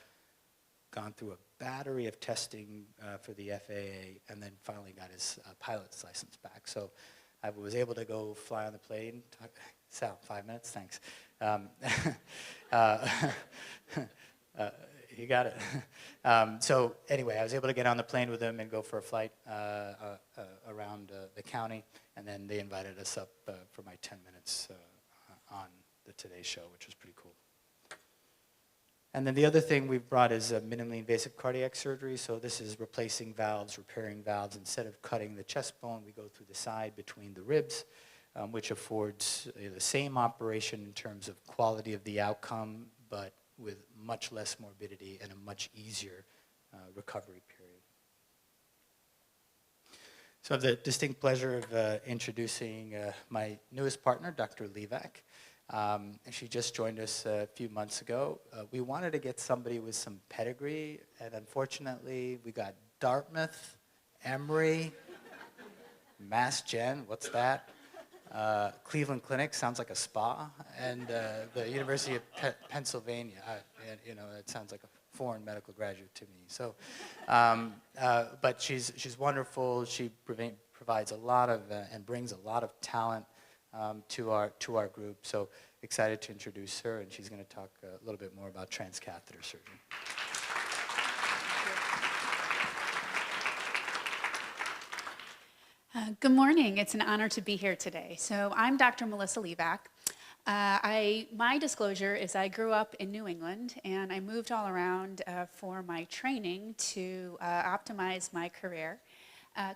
gone through a battery of testing for the FAA, and then finally got his pilot's license back. So I was able to go fly on the plane. Sal, 5 minutes, thanks. You got it. So anyway, I was able to get on the plane with him and go for a flight around the county, and then they invited us up for my 10 minutes on the Today Show, which was pretty cool. And then the other thing we've brought is minimally invasive cardiac surgery. So this is replacing valves, repairing valves. Instead of cutting the chest bone, we go through the side between the ribs, which affords the same operation in terms of quality of the outcome, but with much less morbidity and a much easier recovery period. So I have the distinct pleasure of introducing my newest partner, Dr. Levack. She just joined us a few months ago. We wanted to get somebody with some pedigree, and unfortunately, we got Dartmouth, Emory, Mass Gen, what's that? Cleveland Clinic, sounds like a spa, and the University of Pennsylvania. It sounds like a foreign medical graduate to me. So, but she's wonderful. She provides a lot of and brings a lot of talent to our group. So excited to introduce her, and she's going to talk a little bit more about transcatheter surgery. Good morning. It's an honor to be here today. So I'm Dr. Melissa Levack. My disclosure is I grew up in New England, and I moved all around for my training to optimize my career.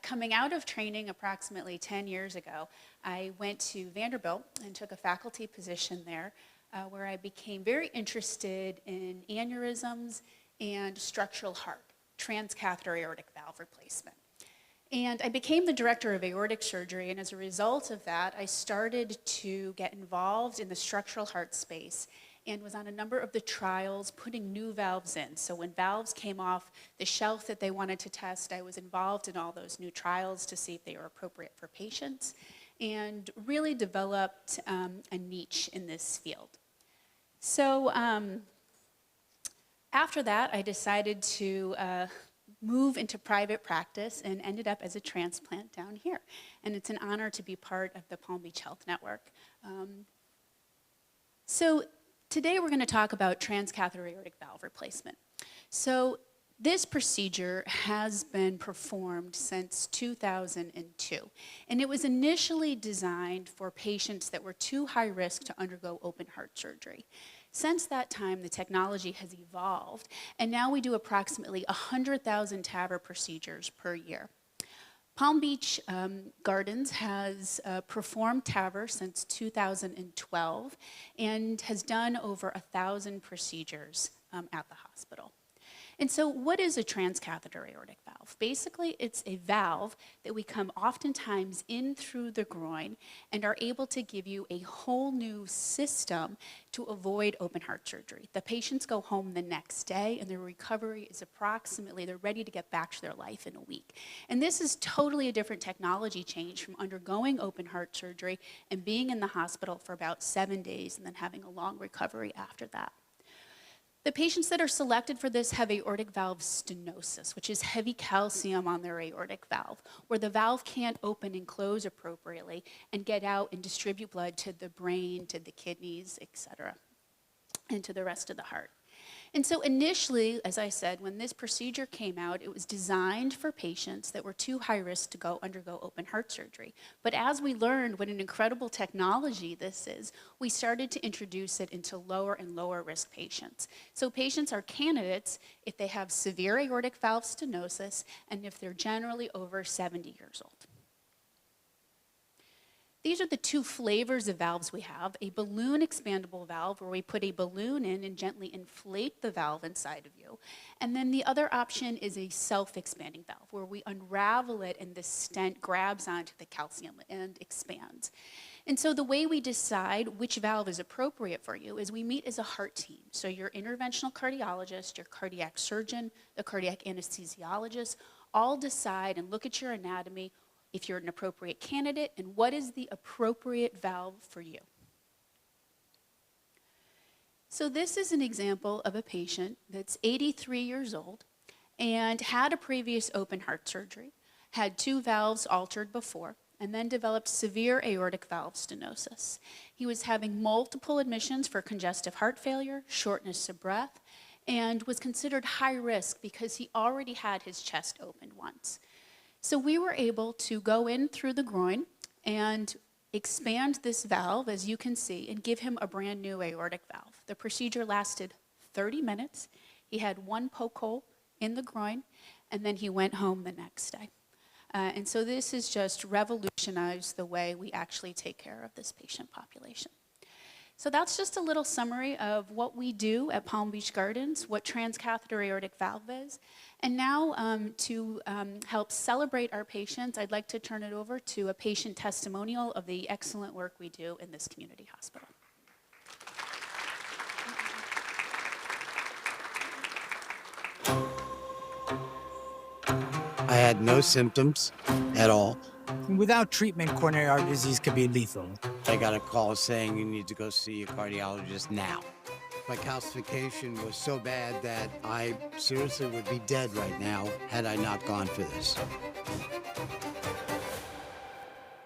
Coming out of training approximately 10 years ago, I went to Vanderbilt and took a faculty position there where I became very interested in aneurysms and structural heart, transcatheter aortic valve replacement. And I became the director of aortic surgery, and as a result of that, I started to get involved in the structural heart space and was on a number of the trials putting new valves in. So when valves came off the shelf that they wanted to test, I was involved in all those new trials to see if they were appropriate for patients and really developed a niche in this field. So after that, I decided to move into private practice and ended up as a transplant down here. And it's an honor to be part of the Palm Beach Health Network. So today we're going to talk about transcatheter aortic valve replacement. So this procedure has been performed since 2002, and it was initially designed for patients that were too high risk to undergo open heart surgery. Since that time, the technology has evolved, and now we do approximately 100,000 TAVR procedures per year. Palm Beach Gardens has performed TAVR since 2012 and has done over 1,000 procedures at the hospital. And so what is a transcatheter aortic valve? Basically, it's a valve that we come oftentimes in through the groin and are able to give you a whole new system to avoid open heart surgery. The patients go home the next day and their recovery is approximately, they're ready to get back to their life in a week. And this is totally a different technology change from undergoing open heart surgery and being in the hospital for about 7 days and then having a long recovery after that. The patients that are selected for this have aortic valve stenosis, which is heavy calcium on their aortic valve, where the valve can't open and close appropriately and get out and distribute blood to the brain, to the kidneys, etc., and to the rest of the heart. And so initially, as I said, when this procedure came out, it was designed for patients that were too high risk to undergo open heart surgery. But as we learned what an incredible technology this is, we started to introduce it into lower and lower risk patients. So patients are candidates if they have severe aortic valve stenosis and if they're generally over 70 years old. These are the two flavors of valves we have: a balloon expandable valve, where we put a balloon in and gently inflate the valve inside of you. And then the other option is a self-expanding valve, where we unravel it and the stent grabs onto the calcium and expands. And so the way we decide which valve is appropriate for you is we meet as a heart team. So your interventional cardiologist, your cardiac surgeon, the cardiac anesthesiologist all decide and look at your anatomy, if you're an appropriate candidate, and what is the appropriate valve for you. So this is an example of a patient that's 83 years old and had a previous open heart surgery, had 2 valves altered before, and then developed severe aortic valve stenosis. He was having multiple admissions for congestive heart failure, shortness of breath, and was considered high risk because he already had his chest opened once. So we were able to go in through the groin and expand this valve, as you can see, and give him a brand new aortic valve. The procedure lasted 30 minutes. He had 1 poke hole in the groin, and then he went home the next day. And so this has just revolutionized the way we actually take care of this patient population. So that's just a little summary of what we do at Palm Beach Gardens, what transcatheter aortic valve is. And now to help celebrate our patients, I'd like to turn it over to a patient testimonial of the excellent work we do in this community hospital. I had no symptoms at all. Without treatment, coronary artery disease could be lethal. I got a call saying you need to go see a cardiologist now. My calcification was so bad that I seriously would be dead right now had I not gone for this.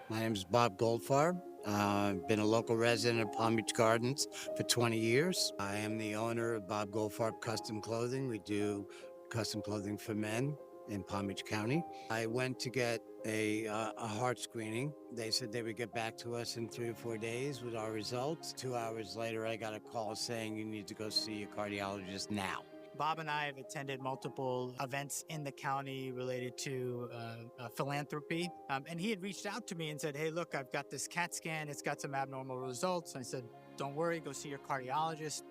My name is Bob Goldfarb. I've been a local resident of Palm Beach Gardens for 20 years. I am the owner of Bob Goldfarb Custom Clothing. We do custom clothing for men in Palm Beach County. I went to get a heart screening. They said they would get back to us in 3 or 4 days with our results. 2 hours later, I got a call saying you need to go see a cardiologist now. Bob and I have attended multiple events in the county related to philanthropy. And he had reached out to me and said, hey, look, I've got this CAT scan. It's got some abnormal results. I said, don't worry, go see your cardiologist.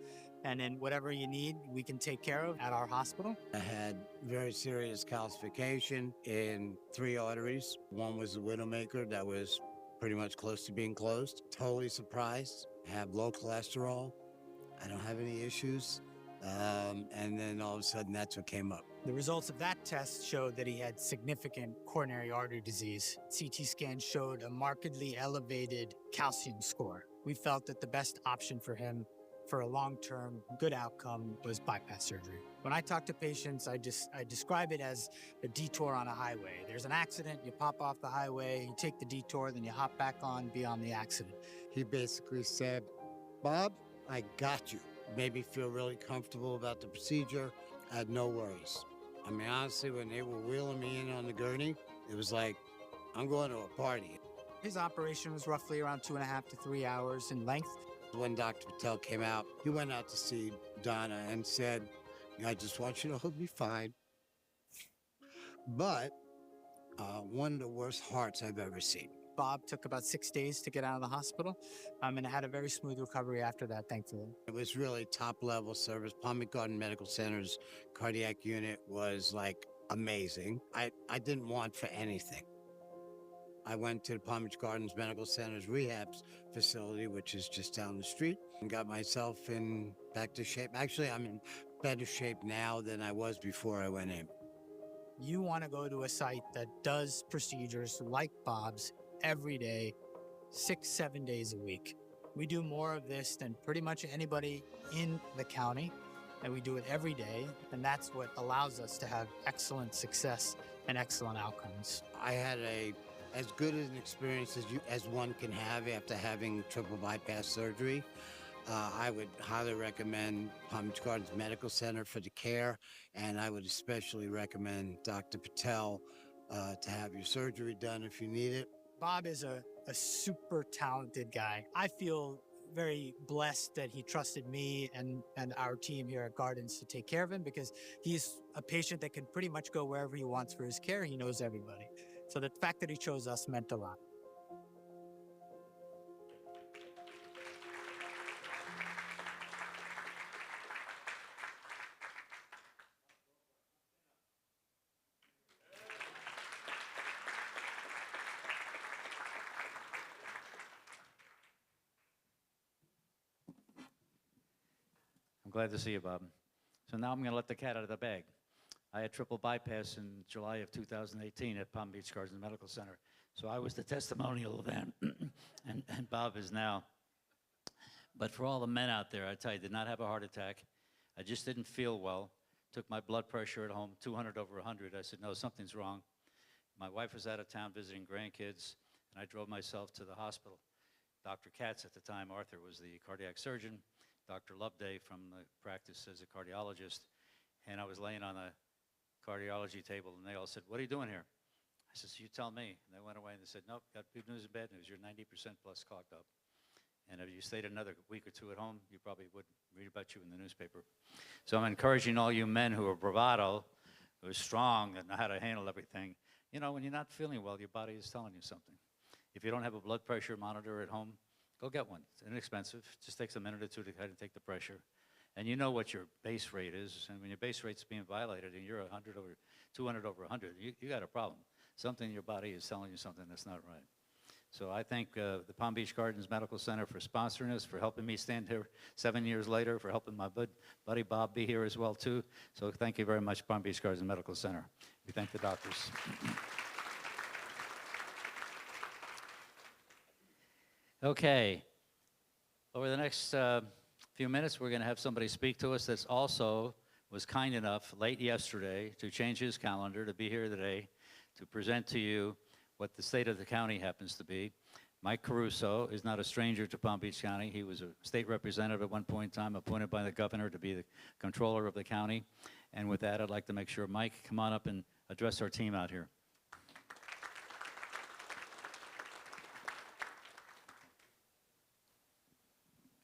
And then whatever you need, we can take care of at our hospital. I had very serious calcification in 3 arteries. One was the widowmaker that was pretty much close to being closed. Totally surprised. I have low cholesterol. I don't have any issues. And then all of a sudden, that's what came up. The results of that test showed that he had significant coronary artery disease. CT scan showed a markedly elevated calcium score. We felt that the best option for him for a long-term good outcome was bypass surgery. When I talk to patients, I describe it as a detour on a highway. There's an accident, you pop off the highway, you take the detour, then you hop back on beyond the accident. He basically said, Bob, I got you. Made me feel really comfortable about the procedure. I had no worries. I mean, honestly, when they were wheeling me in on the gurney, it was like, I'm going to a party. His operation was roughly around 2.5 to 3 hours in length. When Dr. Patel came out, he went out to see Donna and said, I just want you to hold me fine. But one of the worst hearts I've ever seen. Bob took about 6 days to get out of the hospital, and I had a very smooth recovery after that, thankfully. It was really top level service. Palm Beach Garden Medical Center's cardiac unit was like amazing. I didn't want for anything. I went to the Palm Beach Gardens Medical Center's rehab facility, which is just down the street, and got myself in back to shape. Actually, I'm in better shape now than I was before I went in. You want to go to a site that does procedures like Bob's every day, 6-7 days a week. We do more of this than pretty much anybody in the county, and we do it every day, and that's what allows us to have excellent success and excellent outcomes. I had as good an experience as one can have after having triple bypass surgery. I would highly recommend Palm Beach Gardens Medical Center for the care, and I would especially recommend Dr. Patel to have your surgery done if you need it. Bob is a super talented guy. I feel very blessed that he trusted me and our team here at Gardens to take care of him, because he's a patient that can pretty much go wherever he wants for his care. He knows everybody. So the fact that he chose us meant a lot. I'm glad to see you, Bob. So now I'm going to let the cat out of the bag. I had triple bypass in July of 2018 at Palm Beach Gardens Medical Center. So I was the testimonial event, and Bob is now. But for all the men out there, I tell you, did not have a heart attack. I just didn't feel well. Took my blood pressure at home, 200 over 100. I said, no, something's wrong. My wife was out of town visiting grandkids, and I drove myself to the hospital. Dr. Katz at the time, Arthur, was the cardiac surgeon. Dr. Loveday from the practice as a cardiologist. And I was laying on a cardiology table, and they all said, what are you doing here? I said, so you tell me. And they went away and they said, nope, got good news and bad news. You're 90% plus clogged up. And if you stayed another week or two at home, you probably would read about you in the newspaper. So I'm encouraging all you men who are bravado, who are strong, and know how to handle everything. You know, when you're not feeling well, your body is telling you something. If you don't have a blood pressure monitor at home, go get one. It's inexpensive. It just takes a minute or two to kind of take the pressure. And you know what your base rate is. And when your base rate's being violated and you're 100 over 200 over 100, you got a problem. Something in your body is telling you something that's not right. So I thank the Palm Beach Gardens Medical Center for sponsoring us, for helping me stand here 7 years later, for helping my buddy Bob be here as well, too. So thank you very much, Palm Beach Gardens Medical Center. We thank the doctors. Okay. Over the next few minutes, we're going to have somebody speak to us that's also was kind enough late yesterday to change his calendar to be here today to present to you what the state of the county happens to be. Mike Caruso is not a stranger to Palm Beach County. He was a state representative at one point in time, appointed by the governor to be the comptroller of the county. And with that, I'd like to make sure Mike come on up and address our team out here.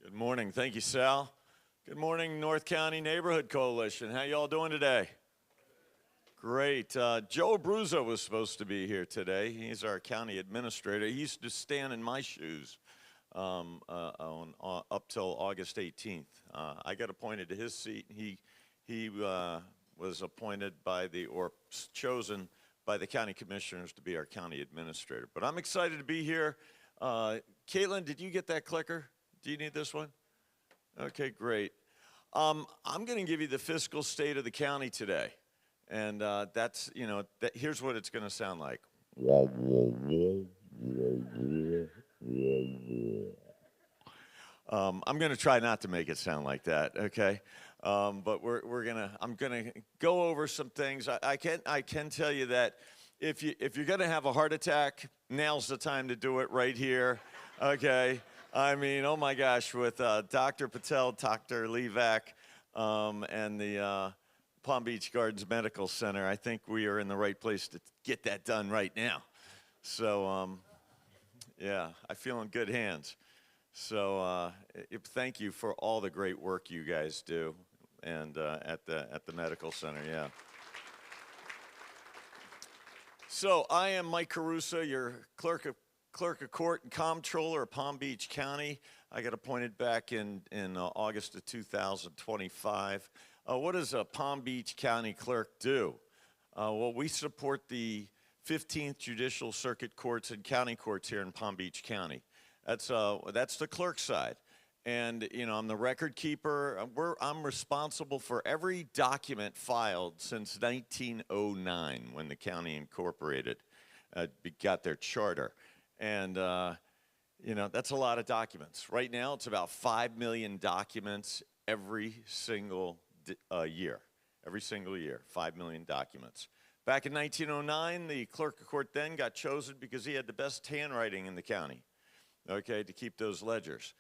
Good morning. Thank you, Sal. Good morning, North County Neighborhood Coalition. How you all doing today? Great. Joe Abruzzo was supposed to be here today. He's our county administrator. He used to stand in my shoes up till August 18th. I got appointed to his seat. He was appointed by or chosen by the county commissioners to be our county administrator. But I'm excited to be here. Caitlin, did you get that clicker? Do you need this one? Okay, great. I'm going to give you the fiscal state of the county today. And that's, you know, here's what it's going to sound like. I'm going to try not to make it sound like that, okay? But I'm going to go over some things. I can tell you that if you're going to have a heart attack, now's the time to do it right here, okay? I mean, oh my gosh, with Dr. Patel, Dr. Levack, and the Palm Beach Gardens Medical Center, I think we are in the right place to get that done right now. So, yeah, I feel in good hands. So, thank you for all the great work you guys do, and at the medical center, yeah. So, I am Mike Caruso, your clerk of Clerk of Court and Comptroller of Palm Beach County. I got appointed back in August of 2025. What does a Palm Beach County Clerk do? Well, we support the 15th Judicial Circuit Courts and County Courts here in Palm Beach County. That's the clerk side. And, you know, I'm the record keeper. I'm responsible for every document filed since 1909 when the county incorporated, got their charter. And, you know, that's a lot of documents. Right now, it's about 5 million documents every single year. Every single year, 5 million documents. Back in 1909, the clerk of court then got chosen because he had the best handwriting in the county, okay, to keep those ledgers.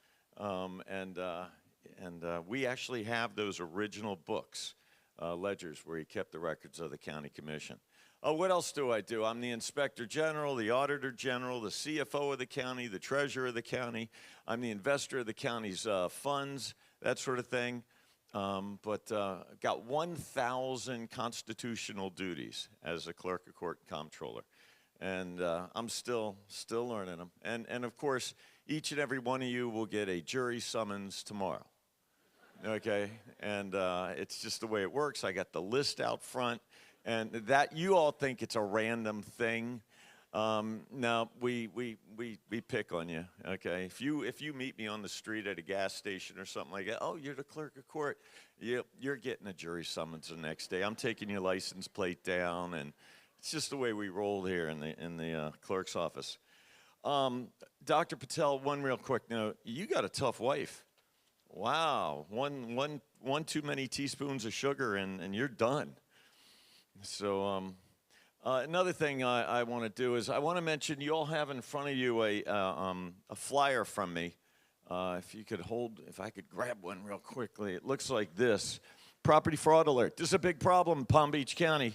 We actually have those original books, ledgers, where he kept the records of the county commission. What else do I do? I'm the inspector general, the auditor general, the CFO of the county, the treasurer of the county. I'm the investor of the county's funds, that sort of thing. Got 1,000 constitutional duties as a clerk of court and comptroller. And I'm still learning them. And of course, each and every one of you will get a jury summons tomorrow. Okay? And it's just the way it works. I got the list out front. And that, you all think it's a random thing. No, we pick on you, okay? If you meet me on the street at a gas station or something like that, oh, you're the clerk of court, you're getting a jury summons the next day. I'm taking your license plate down, and it's just the way we roll here in the clerk's office. Dr. Patel, one real quick note. You got a tough wife. Wow, one too many teaspoons of sugar, and you're done. So. Another thing I want to do is I want to mention you all have in front of you a flyer from me. If I could grab one real quickly. It looks like this. Property fraud alert. This is a big problem in Palm Beach County.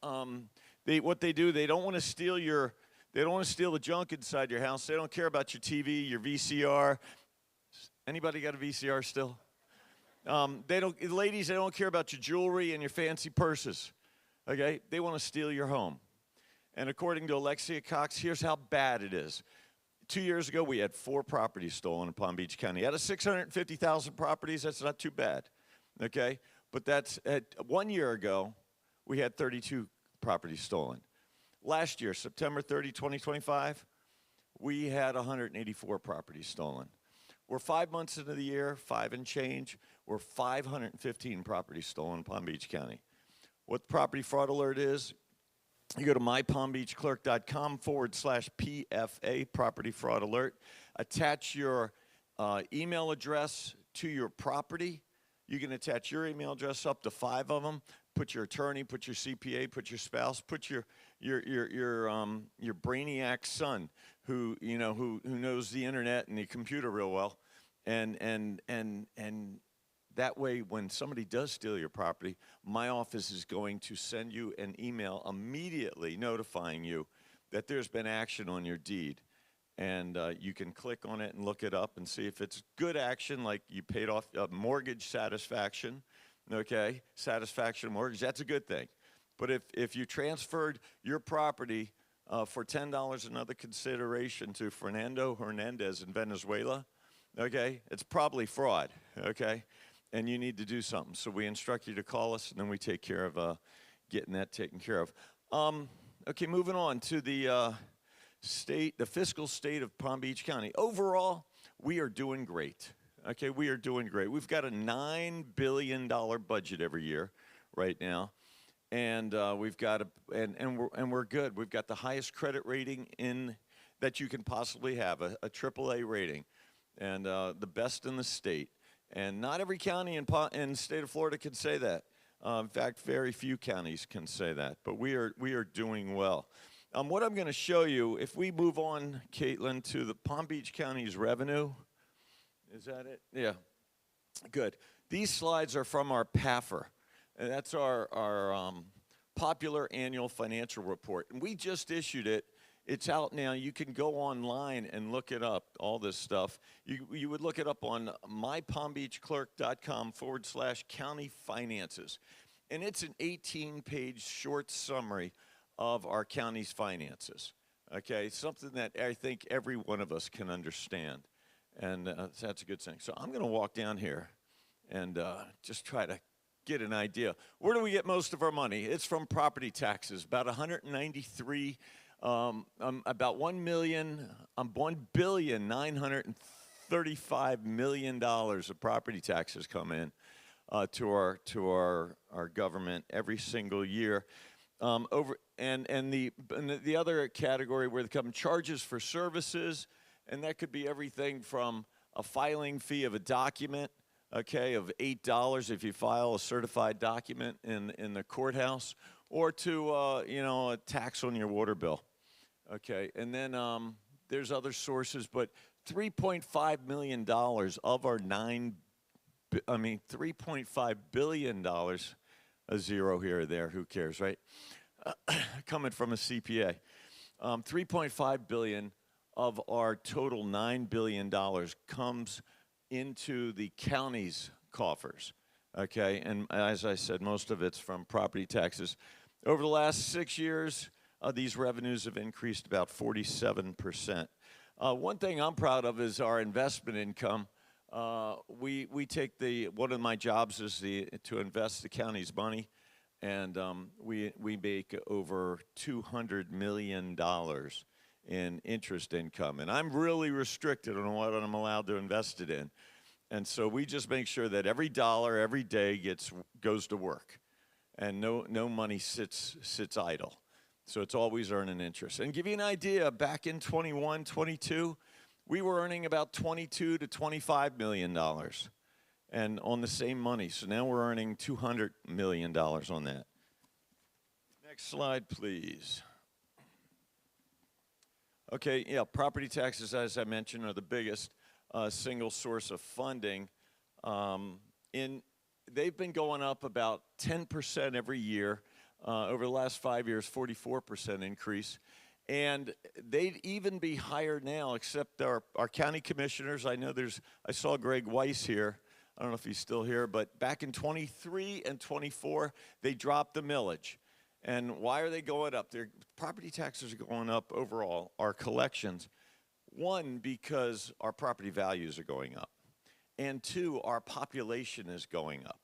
What they do, they don't want to steal the junk inside your house. They don't care about your TV, your VCR. Anybody got a VCR still? Ladies, they don't care about your jewelry and your fancy purses. Okay, they want to steal your home. And according to Alexia Cox, here's how bad it is. 2 years ago, we had 4 properties stolen in Palm Beach County. Out of 650,000 properties, that's not too bad, okay? But that's 1 year ago, we had 32 properties stolen. Last year, September 30, 2025, we had 184 properties stolen. We're 5 months into the year, 5 and change. We're 515 properties stolen in Palm Beach County. What the property fraud alert is, you go to mypalmbeachclerk.com/PFA, property fraud alert. Attach your email address to your property. You can attach your email address, up to 5 of them. Put your attorney, put your CPA, put your spouse, put your brainiac son who knows the internet and the computer real well, and that way, when somebody does steal your property, my office is going to send you an email immediately notifying you that there's been action on your deed. And you can click on it and look it up and see if it's good action, like you paid off mortgage satisfaction, okay? Satisfaction mortgage, that's a good thing. But if you transferred your property for $10 another consideration to Fernando Hernandez in Venezuela, okay, it's probably fraud, okay? And you need to do something. So we instruct you to call us, and then we take care of getting that taken care of. Okay, moving on to the fiscal state of Palm Beach County. Overall, we are doing great. Okay, we are doing great. We've got a $9 billion budget every year right now, and we've got we're good. We've got the highest credit rating that you can possibly have, a AAA rating, and the best in the state. And not every county in the state of Florida can say that. In fact, very few counties can say that. But we are doing well. What I'm going to show you, if we move on, Caitlin, to the Palm Beach County's revenue. Is that it? Yeah. Good. These slides are from our PAFR. And that's our popular annual financial report. And we just issued it. It's out now. You can go online and look it up, all this stuff. You would look it up on mypalmbeachclerk.com/county finances. And it's an 18-page short summary of our county's finances. Okay, something that I think every one of us can understand, and that's a good thing. So I'm going to walk down here and just try to get an idea. Where do we get most of our money? It's from property taxes, about 193, about $1,935,000,000 of property taxes come in to our government every single year. The other category where they come charges for services, and that could be everything from a filing fee of a document, okay, of $8 if you file a certified document in the courthouse, or to a tax on your water bill, okay. And then there's other sources, but $3.5 million of our $3.5 billion, a zero here or there, who cares, right? Coming from a CPA, 3.5 billion of our total $9 billion comes into the county's coffers, okay? And as I said, most of it's from property taxes. Over the last 6 years, these revenues have increased about 47%. One thing I'm proud of is our investment income. We take one of my jobs is to invest the county's money, and we make over $200 million in interest income. And I'm really restricted on what I'm allowed to invest it in. And so we just make sure that every dollar, every day goes to work, and no money sits idle. So it's always earning interest. And give you an idea, back in 21, 22, we were earning about $22 to $25 million and on the same money. So now we're earning $200 million on that. Next slide, please. Okay, yeah, property taxes, as I mentioned, are the biggest single source of funding. They've been going up about 10% every year. Over the last 5 years, 44% increase. And they'd even be higher now, except our county commissioners. I saw Greg Weiss here. I don't know if he's still here, but back in 23 and 24, they dropped the millage. And why are they going up? Their property taxes are going up overall, our collections. One, because our property values are going up. And two, our population is going up.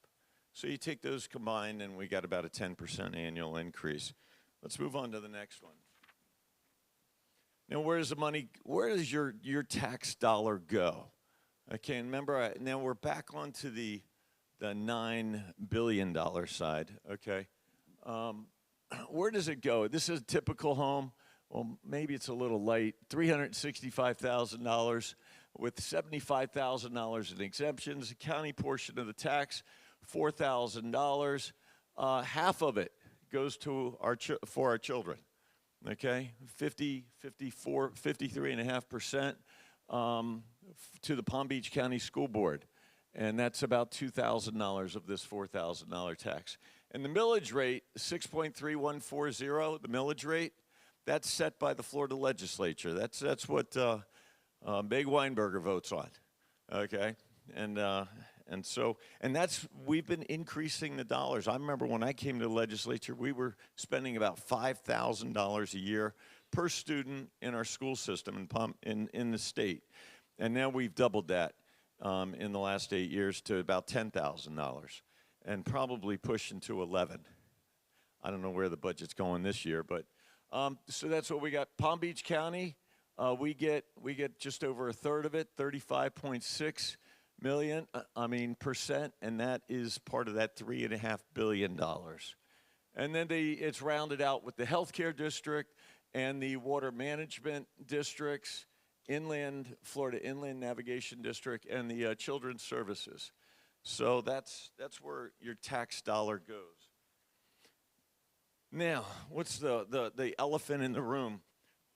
So you take those combined, and we got about a 10% annual increase. Let's move on to the next one. Now, where does your tax dollar go? Okay, and remember, now we're back onto the $9 billion side, okay? Where does it go? This is a typical home. Well, maybe it's a little light. $365,000 with $75,000 in exemptions. The county portion of the tax, $4,000. Half of it goes to for our children, okay? 53.5% to the Palm Beach County School Board. And that's about $2,000 of this $4,000 tax. And the millage rate, 6.3140, the millage rate, that's set by the Florida legislature. That's what Meg Weinberger votes on, okay? And we've been increasing the dollars. I remember when I came to the legislature, we were spending about $5,000 a year per student in our school system in the state. And now we've doubled that in the last 8 years to about $10,000 and probably pushing to 11. I don't know where the budget's going this year, but so that's what we got. Palm Beach County, we get just over a third of it, 35.6 million, percent, and that is part of that $3.5 billion. And then it's rounded out with the healthcare district and the water management districts, Florida Inland Navigation District, and the children's services. So that's where your tax dollar goes. Now, what's the elephant in the room?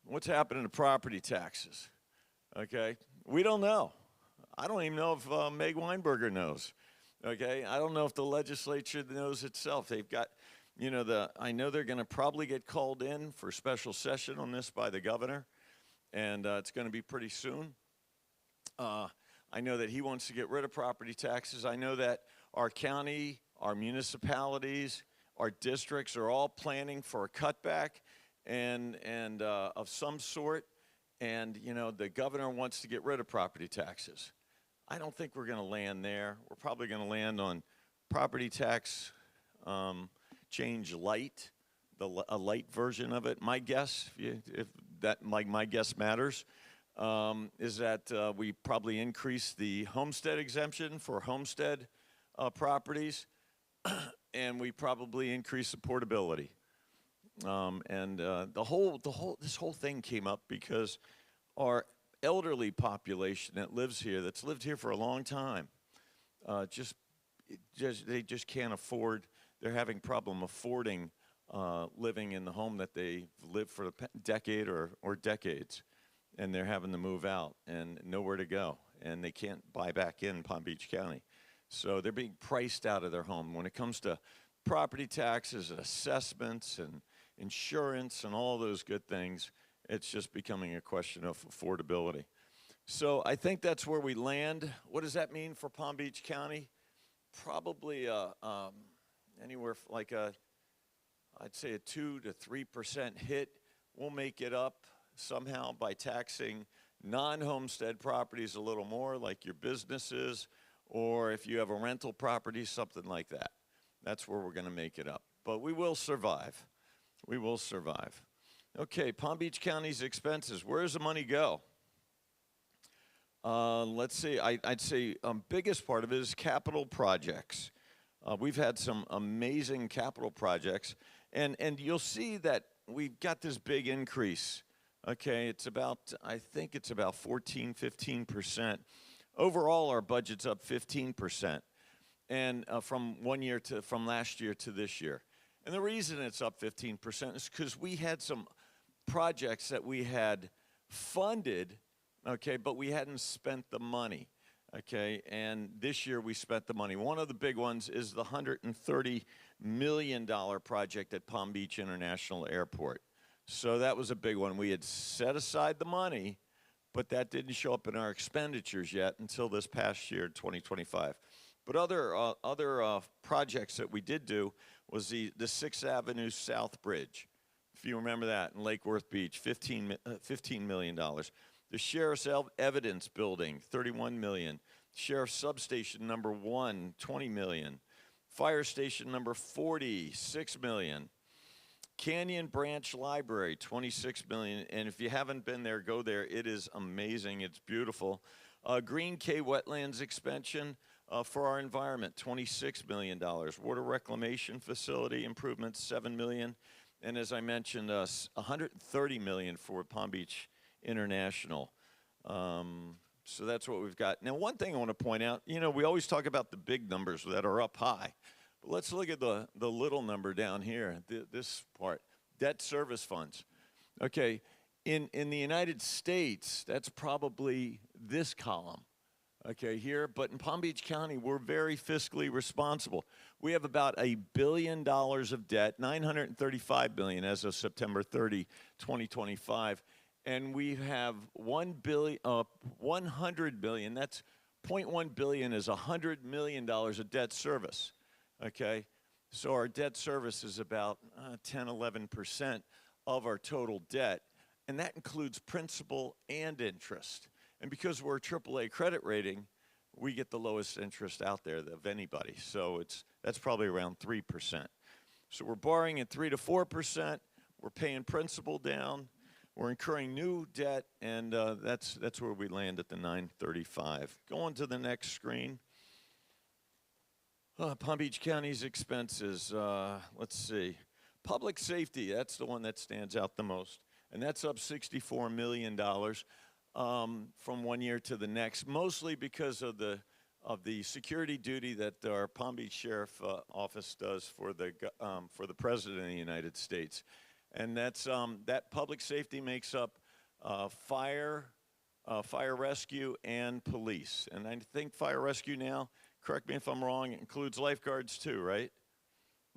What's happening to property taxes? Okay, we don't know. I don't even know if Meg Weinberger knows. Okay, I don't know if the legislature knows itself. They've got, I know they're going to probably get called in for special session on this by the governor, and it's going to be pretty soon. I know that he wants to get rid of property taxes. I know that our county, our municipalities, our districts are all planning for a cutback, and of some sort, and you know the governor wants to get rid of property taxes. I don't think we're going to land there. We're probably going to land on property tax change light, a light version of it. My guess, if that my guess matters, is that we probably increase the homestead exemption for homestead properties, and we probably increase supportability. This whole thing came up because our elderly population that lives here, that's lived here for a long time, they just can't afford. They're having problem affording living in the home that they lived for a decade or decades, and they're having to move out and nowhere to go, and they can't buy back in Palm Beach County. So they're being priced out of their home. When it comes to property taxes and assessments and insurance and all those good things, it's just becoming a question of affordability. So I think that's where we land. What does that mean for Palm Beach County? Probably anywhere like I'd say a 2 to 3% hit. We'll make it up somehow by taxing non-homestead properties a little more, like your businesses, or if you have a rental property, something like that. That's where we're going to make it up. But we will survive. We will survive. Okay, Palm Beach County's expenses. Where does the money go? Let's see. I'd say biggest part of it is capital projects. We've had some amazing capital projects, and you'll see that we've got this big increase. Okay, it's about, I think it's about 14, 15%. Overall, our budget's up 15%, and from last year to this year. And the reason it's up 15% is because we had some projects that we had funded, okay, but we hadn't spent the money, okay, and this year we spent the money. One of the big ones is the $130 million project at Palm Beach International Airport. So that was a big one. We had set aside the money, but that didn't show up in our expenditures yet until this past year, 2025. But other projects that we did do was the 6th Avenue South Bridge. If you remember that, in Lake Worth Beach, $15 million. The Sheriff's Evidence Building, $31 million. Sheriff's Substation number 1, $20 million. Fire Station number 40, $6 million. Canyon Branch Library, $26 million. And if you haven't been there, go there. It is amazing. It's beautiful. Green Cay Wetlands Expansion for our environment, $26 million. Water Reclamation Facility improvements, $7 million. And as I mentioned, $130 million for Palm Beach International. So that's what we've got. Now, one thing I want to point out, you know, we always talk about the big numbers that are up high. But let's look at the little number down here, this part, debt service funds. Okay, in the United States, that's probably this column, okay, here. But in Palm Beach County, we're very fiscally responsible. We have about $1 billion of debt, $935 billion as of September 30, 2025. And we have $100 billion, that's 0.1 billion is $100 million of debt service. Okay, so our debt service is about 10, 11% of our total debt, and that includes principal and interest. And because we're a AAA credit rating, we get the lowest interest out there of anybody. So that's probably around 3%. So we're borrowing at 3 to 4%. We're paying principal down. We're incurring new debt, and that's where we land at the 935. Go on to the next screen. Palm Beach County's expenses, let's see. Public safety, that's the one that stands out the most. And that's up $64 million from one year to the next, mostly because of the security duty that our Palm Beach Sheriff Office does for the President of the United States. And that's, that public safety makes up fire rescue, and police. And I think fire rescue now, correct me if I'm wrong, includes lifeguards too, right?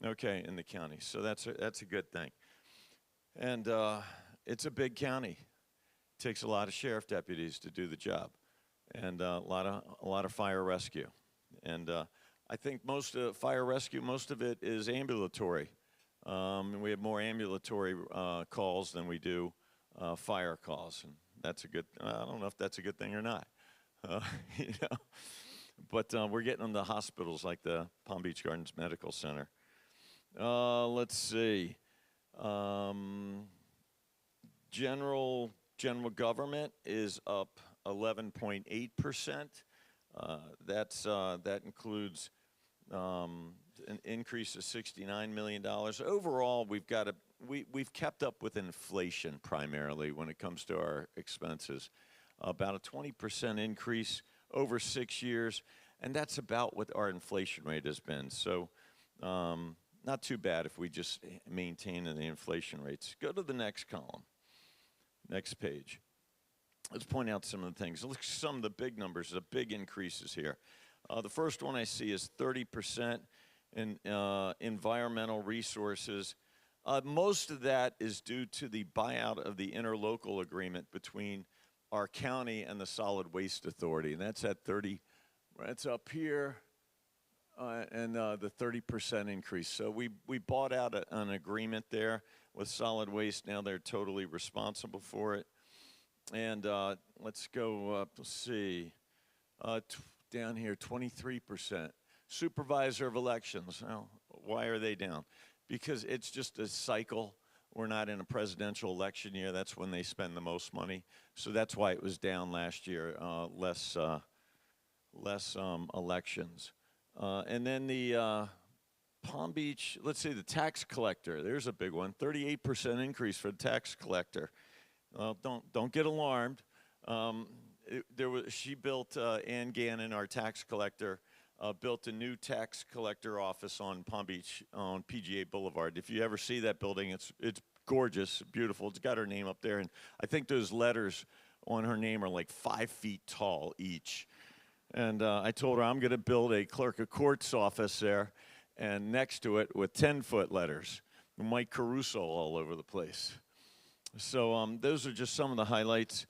Okay, in the county. So that's a good thing. And it's a big county. It takes a lot of sheriff deputies to do the job, and a lot of fire rescue. And I think most of fire rescue, most of it is ambulatory. And we have more ambulatory calls than we do fire calls, and that's a good. I don't know if that's a good thing or not. You know, but we're getting them to hospitals like the Palm Beach Gardens Medical Center. Let's see. General government is up 11.8%. That includes an increase of $69 million. Overall, we've kept up with inflation primarily when it comes to our expenses. About a 20% increase over 6 years, and that's about what our inflation rate has been. So not too bad if we just maintain the inflation rates. Go to the next column, next page. Let's point out some of the things. Look at some of the big numbers, the big increases here. The first one I see is 30% in environmental resources. Most of that is due to the buyout of the interlocal agreement between our county and the Solid Waste Authority, and that's at 30. That's up here, and the 30% increase. So we bought out an agreement there with Solid Waste. Now they're totally responsible for it. And let's go up. Let's see. Down here, 23%. Supervisor of elections. Now, why are they down? Because it's just a cycle. We're not in a presidential election year. That's when they spend the most money. So that's why it was down last year, less elections. And then the Palm Beach, let's see, the tax collector. There's a big one, 38% increase for the tax collector. Well, don't get alarmed. She built, Ann Gannon, our tax collector, built a new tax collector office on Palm Beach, on PGA Boulevard. If you ever see that building, it's gorgeous, beautiful. It's got her name up there, and I think those letters on her name are like 5 feet tall each. And I told her I'm going to build a clerk of courts office there, and next to it with 10-foot letters, Mike Caruso all over the place. So those are just some of the highlights.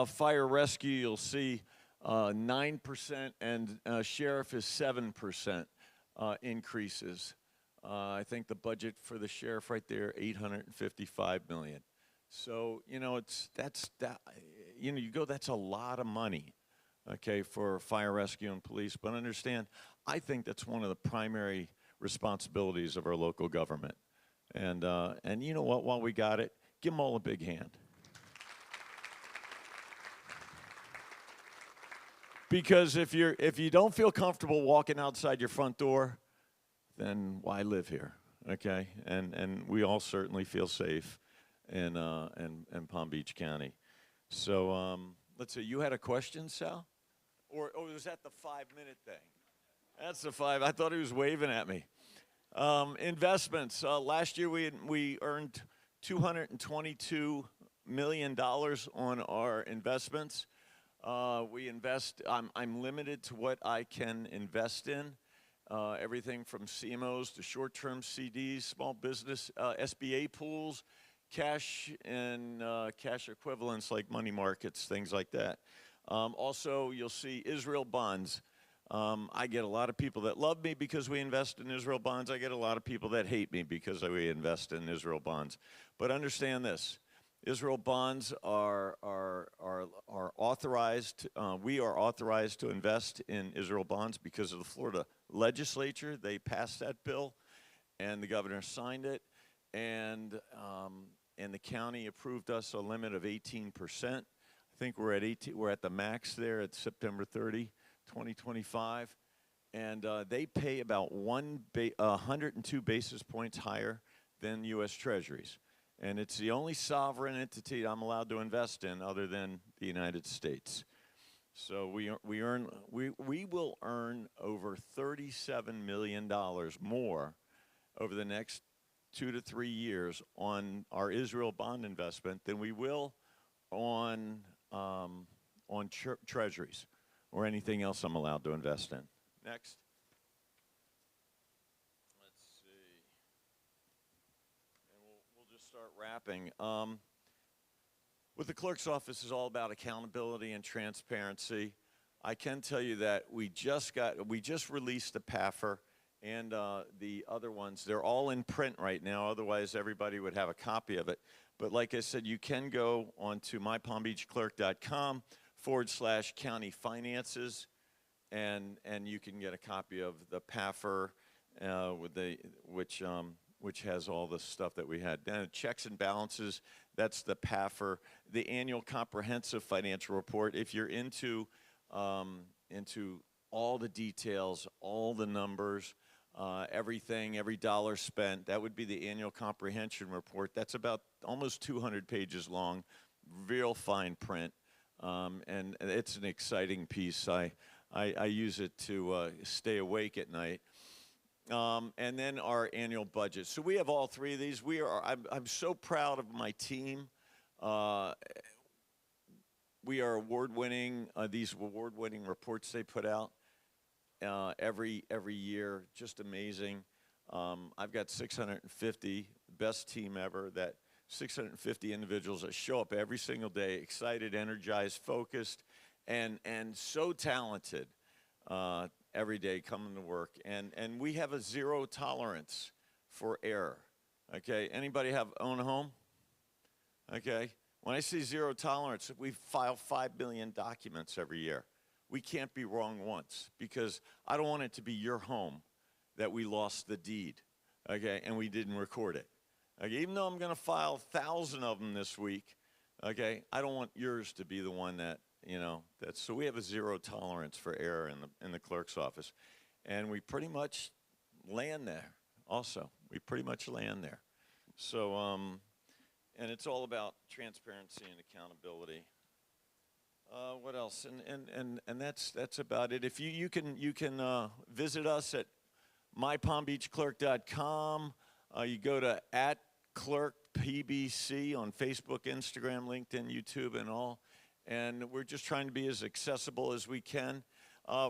Fire rescue, you'll see 9%, and sheriff is 7% increases. I think the budget for the sheriff right there, $855 million. So that's a lot of money, okay, for fire rescue and police. But understand, I think that's one of the primary responsibilities of our local government. And you know what? While we got it, give them all a big hand. Because if you don't feel comfortable walking outside your front door, then why live here? Okay, and we all certainly feel safe in Palm Beach County. So let's see. You had a question, Sal, or was that the 5-minute thing? That's the 5. I thought he was waving at me. Investments. Last year we earned $222 million on our investments. We invest. I'm limited to what I can invest in. Everything from CMOs to short-term CDs, small business, SBA pools, cash and cash equivalents like money markets, things like that. Also, you'll see Israel bonds. I get a lot of people that love me because we invest in Israel bonds. I get a lot of people that hate me because we invest in Israel bonds. But understand this. Israel bonds are authorized. We are authorized to invest in Israel bonds because of the Florida legislature. They passed that bill, and the governor signed it, and the county approved us a limit of 18%. I think we're at 18. We're at the max there at September 30, 2025, and they pay about 102 basis points higher than U.S. Treasuries. And it's the only sovereign entity I'm allowed to invest in other than the United States. So we will earn over $37 million more over the next 2 to 3 years on our Israel bond investment than we will on treasuries or anything else I'm allowed to invest in. Next. Start wrapping. What the clerk's office is all about accountability and transparency. I can tell you that we just released the PAFR, and the other ones. They're all in print right now, otherwise everybody would have a copy of it. But like I said, you can go onto mypalmbeachclerk.com/county finances, and you can get a copy of the PAFR, which has all the stuff that we had. Then checks and balances, that's the PAFR. The annual comprehensive financial report, if you're into all the details, all the numbers, everything, every dollar spent, that would be the annual comprehension report. That's about almost 200 pages long, real fine print, and it's an exciting piece. I use it to stay awake at night. And then our annual budget. So we have all three of these. I'm so proud of my team. We are award-winning, these award-winning reports they put out every year, just amazing. I've got 650, best team ever, that 650 individuals that show up every single day, excited, energized, focused, and so talented every day coming to work. And we have a zero tolerance for error, okay? Anybody own a home? Okay? When I say zero tolerance, we file 5 million documents every year. We can't be wrong once, because I don't want it to be your home that we lost the deed, okay, and we didn't record it. Okay? Even though I'm going to file 1,000 of them this week, okay, I don't want yours to be the one that, so we have a zero tolerance for error in the clerk's office. And we pretty much land there also. We pretty much land there. So, and it's all about transparency and accountability. What else? And that's about it. If you can visit us at mypalmbeachclerk.com. You go to @ClerkPBC on Facebook, Instagram, LinkedIn, YouTube, and all. And we're just trying to be as accessible as we can.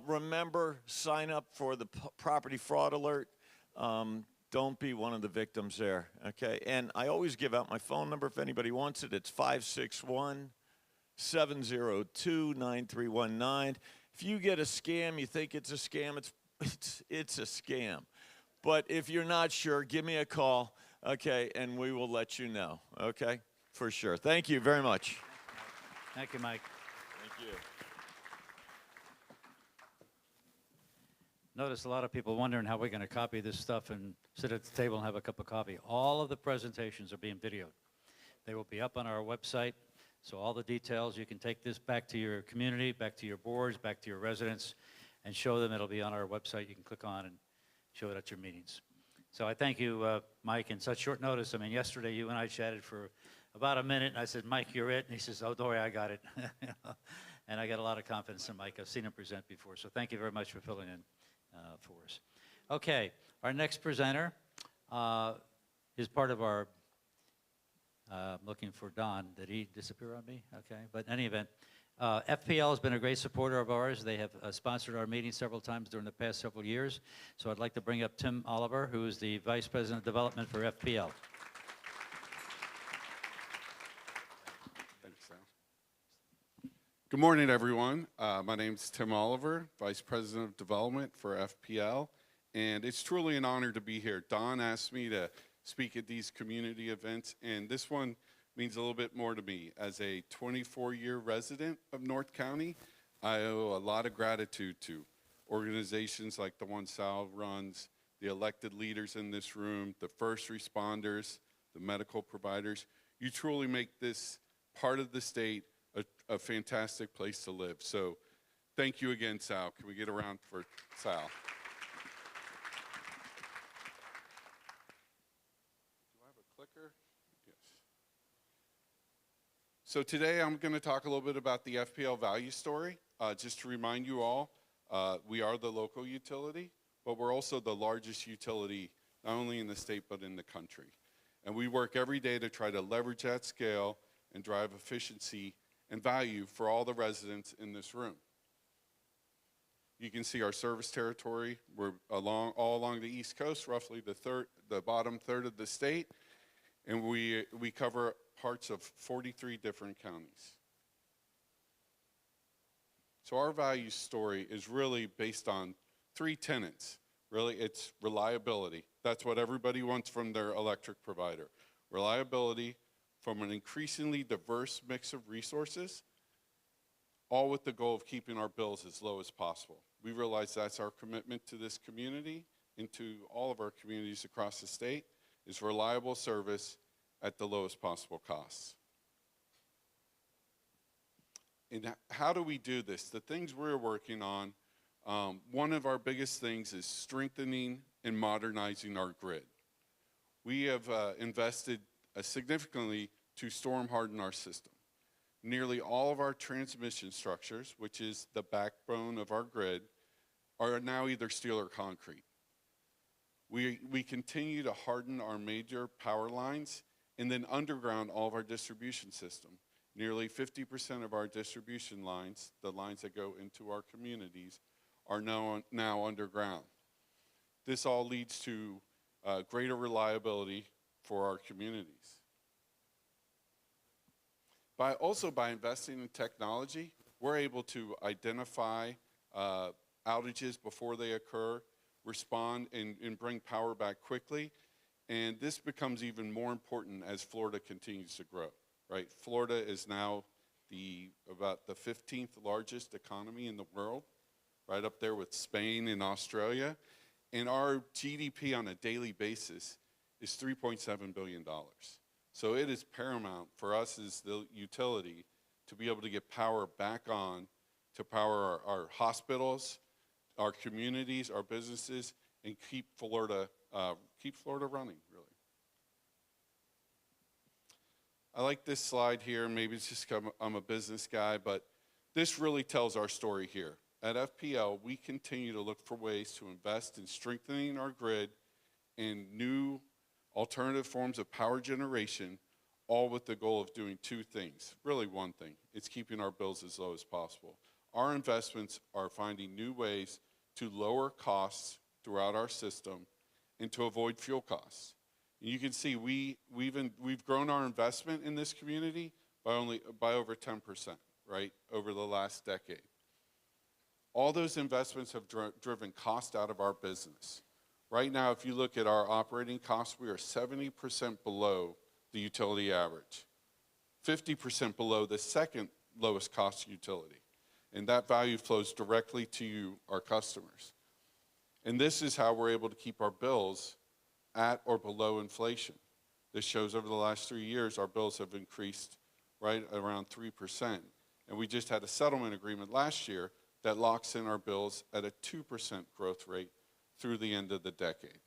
Remember, sign up for the property fraud alert. Don't be one of the victims there, okay? And I always give out my phone number if anybody wants it. It's 561-702-9319. If you get a scam, you think it's a scam, it's a scam. But if you're not sure, give me a call, okay, and we will let you know, okay? For sure. Thank you very much. Thank you, Mike. Thank you. Notice a lot of people wondering how we're going to copy this stuff and sit at the table and have a cup of coffee. All of the presentations are being videoed. They will be up on our website, so all the details, you can take this back to your community, back to your boards, back to your residents, and show them. It'll be on our website. You can click on and show it at your meetings. So I thank you, Mike, in such short notice. I mean, yesterday you and I chatted for about a minute, and I said, Mike, you're it. And he says, oh, don't worry, I got it. And I got a lot of confidence in Mike. I've seen him present before. So thank you very much for filling in for us. Okay, our next presenter is part of our, looking for Don. Did he disappear on me? Okay, but in any event, FPL has been a great supporter of ours. They have sponsored our meetings several times during the past several years. So I'd like to bring up Tim Oliver, who is the Vice President of Development for FPL. Good morning, everyone. My name is Tim Oliver, Vice President of Development for FPL, and it's truly an honor to be here. Don asked me to speak at these community events, and this one means a little bit more to me. As a 24-year resident of North County, I owe a lot of gratitude to organizations like the one Sal runs, the elected leaders in this room, the first responders, the medical providers. You truly make this part of the state a fantastic place to live. So thank you again, Sal. Can we get around for Sal? Do I have a clicker? Yes. So today I'm going to talk a little bit about the FPL value story. Just to remind you all, we are the local utility, but we're also the largest utility, not only in the state, but in the country. And we work every day to try to leverage that scale and drive efficiency and value for all the residents in this room. You can see our service territory. We're all along the East Coast, roughly the bottom third of the state, and we cover parts of 43 different counties. So our value story is really based on 3 tenets. Really, it's reliability. That's what everybody wants from their electric provider. Reliability from an increasingly diverse mix of resources, all with the goal of keeping our bills as low as possible. We realize that's our commitment to this community and to all of our communities across the state, is reliable service at the lowest possible costs. And how do we do this? The things we're working on, one of our biggest things is strengthening and modernizing our grid. We have invested significantly to storm harden our system. Nearly all of our transmission structures, which is the backbone of our grid, are now either steel or concrete. We continue to harden our major power lines and then underground all of our distribution system. Nearly 50% of our distribution lines, the lines that go into our communities, are now underground. This all leads to greater reliability for our communities. By investing in technology, we're able to identify outages before they occur, respond and bring power back quickly, and this becomes even more important as Florida continues to grow, right? Florida is now about the 15th largest economy in the world, right up there with Spain and Australia, and our GDP on a daily basis is $3.7 billion. So it is paramount for us as the utility to be able to get power back on to power our hospitals, our communities, our businesses, and keep Florida running, really. I like this slide here. Maybe it's just because I'm a business guy, but this really tells our story here. At FPL, we continue to look for ways to invest in strengthening our grid and new alternative forms of power generation, all with the goal of doing two things. Really one thing. It's keeping our bills as low as possible. Our investments are finding new ways to lower costs throughout our system and to avoid fuel costs. And you can see we've grown our investment in this community by over 10%, right, over the last decade. All those investments have driven cost out of our business. Right now, if you look at our operating costs, we are 70% below the utility average, 50% below the second lowest cost utility. And that value flows directly to you, our customers. And this is how we're able to keep our bills at or below inflation. This shows over the last 3 years, our bills have increased right around 3%. And we just had a settlement agreement last year that locks in our bills at a 2% growth rate through the end of the decade.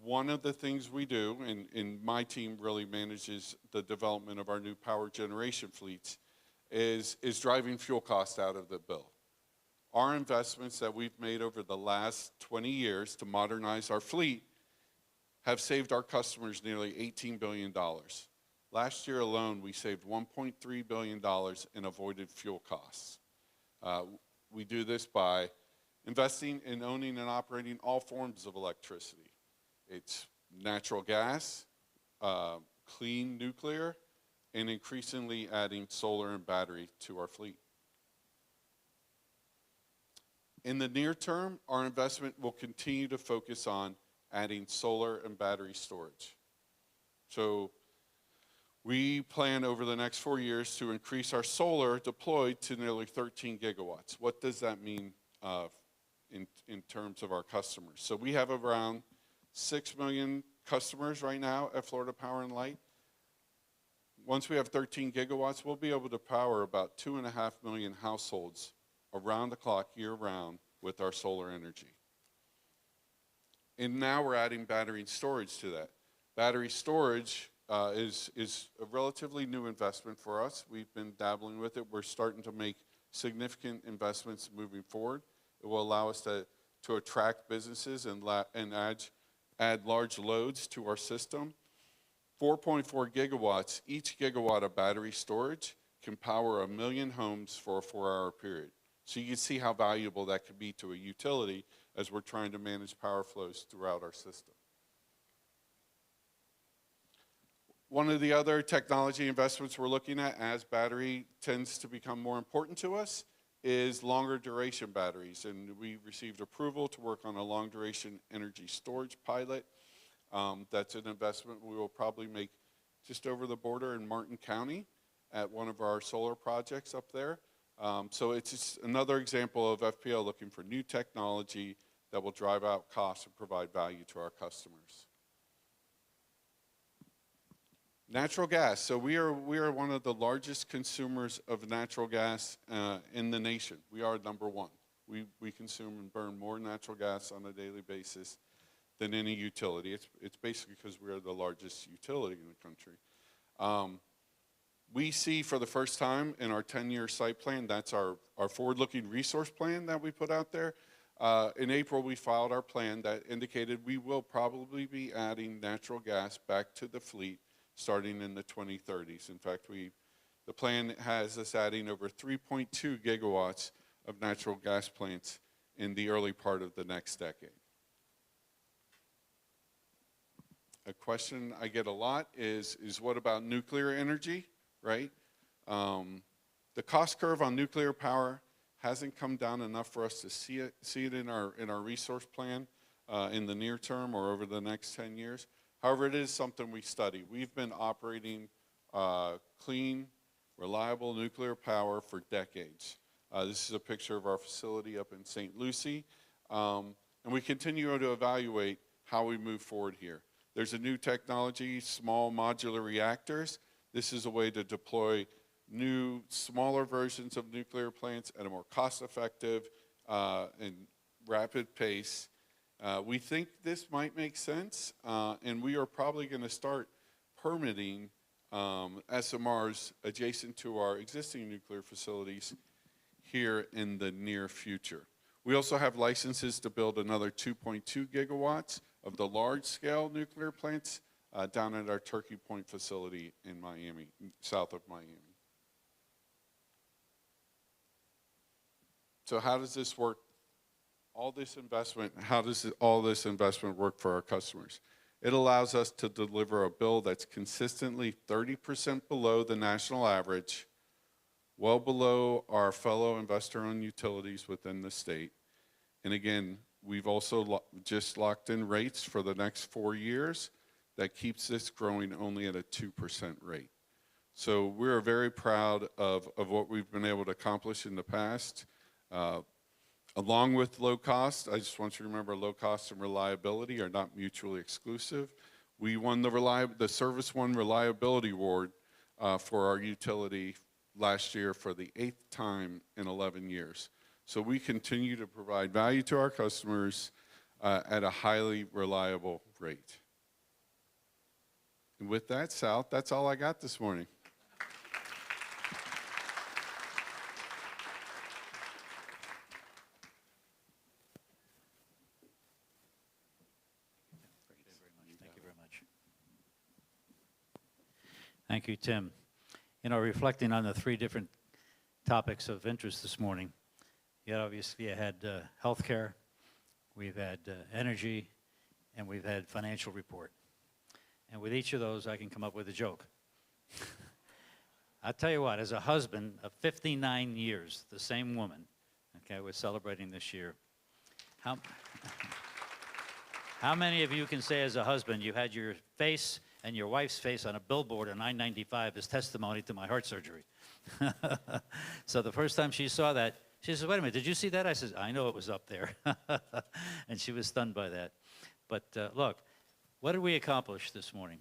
One of the things we do, and my team really manages the development of our new power generation fleets, is driving fuel costs out of the bill. Our investments that we've made over the last 20 years to modernize our fleet have saved our customers nearly $18 billion. Last year alone, we saved $1.3 billion in avoided fuel costs. We do this by investing in owning and operating all forms of electricity. It's natural gas, clean nuclear, and increasingly adding solar and battery to our fleet. In the near term, our investment will continue to focus on adding solar and battery storage. So we plan over the next 4 years to increase our solar deployed to nearly 13 gigawatts. What does that mean in terms of our customers? So we have around 6 million customers right now at Florida Power & Light. Once we have 13 gigawatts, we'll be able to power about 2.5 million households around the clock, year-round, with our solar energy. And now we're adding battery and storage to that. Battery storage is a relatively new investment for us. We've been dabbling with it. We're starting to make significant investments moving forward. It will allow us to attract businesses and add large loads to our system. 4.4 gigawatts, each gigawatt of battery storage can power 1 million homes for a 4-hour period. So you can see how valuable that could be to a utility as we're trying to manage power flows throughout our system. One of the other technology investments we're looking at as battery tends to become more important to us is longer duration batteries, and we received approval to work on a long duration energy storage pilot. That's an investment we will probably make just over the border in Martin County at one of our solar projects up there. So it's just another example of FPL looking for new technology that will drive out costs and provide value to our customers. Natural gas. So we are one of the largest consumers of natural gas in the nation. We are number one. We consume and burn more natural gas on a daily basis than any utility. It's basically because we are the largest utility in the country. We see for the first time in our 10-year site plan, that's our forward-looking resource plan that we put out there. In April, we filed our plan that indicated we will probably be adding natural gas back to the fleet starting in the 2030s. In fact, the plan has us adding over 3.2 gigawatts of natural gas plants in the early part of the next decade. A question I get a lot is what about nuclear energy, right? The cost curve on nuclear power hasn't come down enough for us to see it in our resource plan in the near term or over the next 10 years. However, it is something we study. We've been operating clean, reliable nuclear power for decades. This is a picture of our facility up in St. Lucie. And we continue to evaluate how we move forward here. There's a new technology, small modular reactors. This is a way to deploy new, smaller versions of nuclear plants at a more cost-effective and rapid pace. We think this might make sense, and we are probably going to start permitting SMRs adjacent to our existing nuclear facilities here in the near future. We also have licenses to build another 2.2 gigawatts of the large-scale nuclear plants down at our Turkey Point facility in Miami, south of Miami. So how does this work? All this investment, how does all this investment work for our customers? It allows us to deliver a bill that's consistently 30% below the national average, well below our fellow investor-owned utilities within the state. And again, we've also just locked in rates for the next 4 years that keeps this growing only at a 2% rate. So we're very proud of what we've been able to accomplish in the past. Along with low cost, I just want you to remember low cost and reliability are not mutually exclusive. We won the Service One Reliability Award for our utility last year for the 8th time in 11 years. So we continue to provide value to our customers at a highly reliable rate. And with that, Sal, that's all I got this morning. Thank you, Tim. You know, reflecting on the 3 different topics of interest this morning, you obviously had healthcare, we've had energy, and we've had financial report. And with each of those, I can come up with a joke. I'll tell you what, as a husband of 59 years, the same woman, okay, we're celebrating this year. How many of you can say as a husband you had your face and your wife's face on a billboard on I-95 as testimony to my heart surgery? So the first time she saw that, she says, wait a minute, did you see that? I said, I know it was up there. And she was stunned by that. But look, what did we accomplish this morning?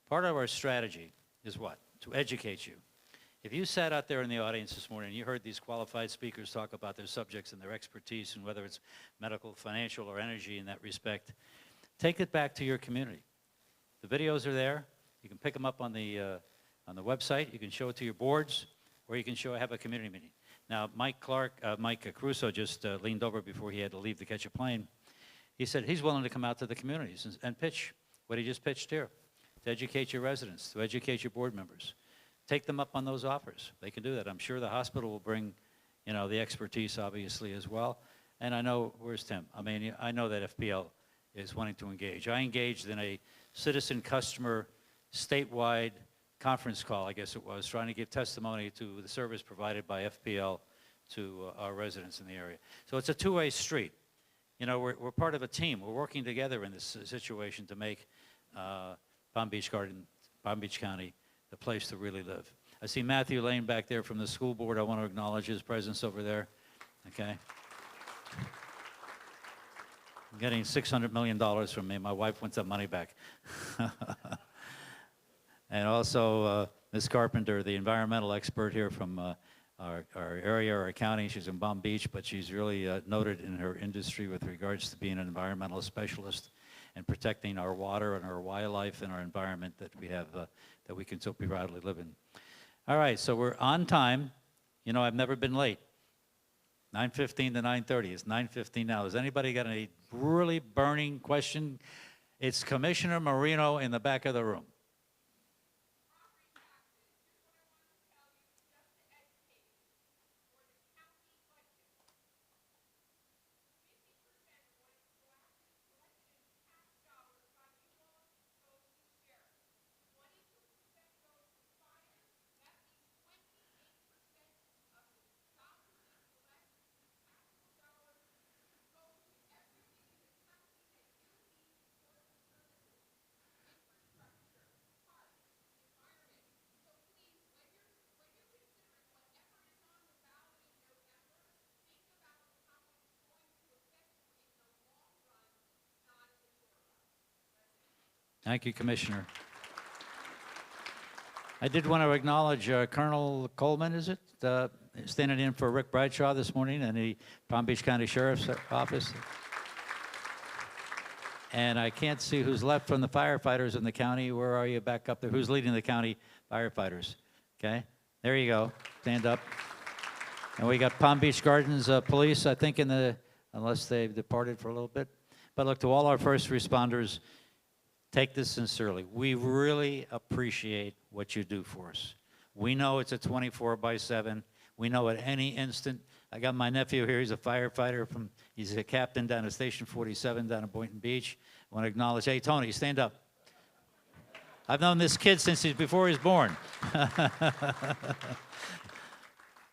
Part of our strategy is what? To educate you. If you sat out there in the audience this morning and you heard these qualified speakers talk about their subjects and their expertise and whether it's medical, financial, or energy in that respect, take it back to your community. The videos are there. You can pick them up on the website. You can show it to your boards, or you can have a community meeting. Now, Mike Caruso just leaned over before he had to leave to catch a plane. He said he's willing to come out to the communities and pitch what he just pitched here, to educate your residents, to educate your board members. Take them up on those offers. They can do that. I'm sure the hospital will bring, you know, the expertise, obviously, as well. And I know, where's Tim? I mean, I know that FPL is wanting to engage. I engaged in a citizen customer statewide conference call, I guess it was, trying to give testimony to the service provided by FPL to our residents in the area. So it's a two-way street. You know, we're part of a team. We're working together in this situation to make Palm Beach County the place to really live. I see Matthew Lane back there from the school board. I want to acknowledge his presence over there. Okay. I'm getting $600 million from me. My wife wants that money back. And also Ms. Carpenter, the environmental expert here from our area, our county. She's in Palm Beach, but she's really noted in her industry with regards to being an environmental specialist and protecting our water and our wildlife and our environment that we have, that we can so proudly live in. All right, so we're on time. You know, I've never been late. 9:15 to 9:30. It's 9:15 now. Has anybody got any really burning question? It's Commissioner Marino in the back of the room. Thank you, Commissioner. I did want to acknowledge Colonel Coleman, is it? Standing in for Rick Bradshaw this morning in the Palm Beach County Sheriff's Office. And I can't see who's left from the firefighters in the county. Where are you back up there? Who's leading the county firefighters? Okay, there you go. Stand up. And we got Palm Beach Gardens police, I think, unless they've departed for a little bit. But look, to all our first responders, take this sincerely. We really appreciate what you do for us. We know it's a 24/7. We know at any instant. I got my nephew here. He's a firefighter he's a captain down at Station 47 down at Boynton Beach. I want to acknowledge, hey, Tony, stand up. I've known this kid since before he was born.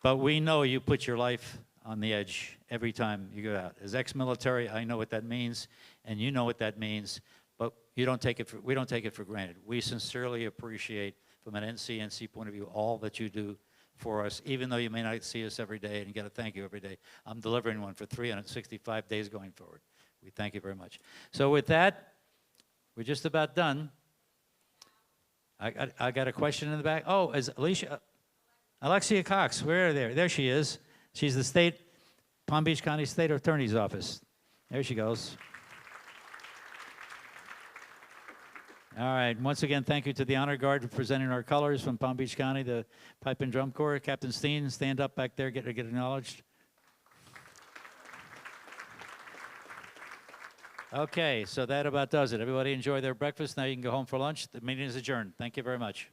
But we know you put your life on the edge every time you go out. As ex-military, I know what that means, and you know what that means. But we don't take it for granted. We sincerely appreciate, from an NCNC point of view, all that you do for us, even though you may not see us every day and you get a thank you every day. I'm delivering one for 365 days going forward. We thank you very much. So with that, we're just about done. I got a question in the back. Oh, is Alexia Cox, where are there? There she is. She's the Palm Beach County State Attorney's Office. There she goes. All right, once again, thank you to the Honor Guard for presenting our colors from Palm Beach County, the Pipe and Drum Corps. Captain Steen, stand up back there, get acknowledged. Okay, so that about does it. Everybody enjoy their breakfast. Now you can go home for lunch. The meeting is adjourned. Thank you very much.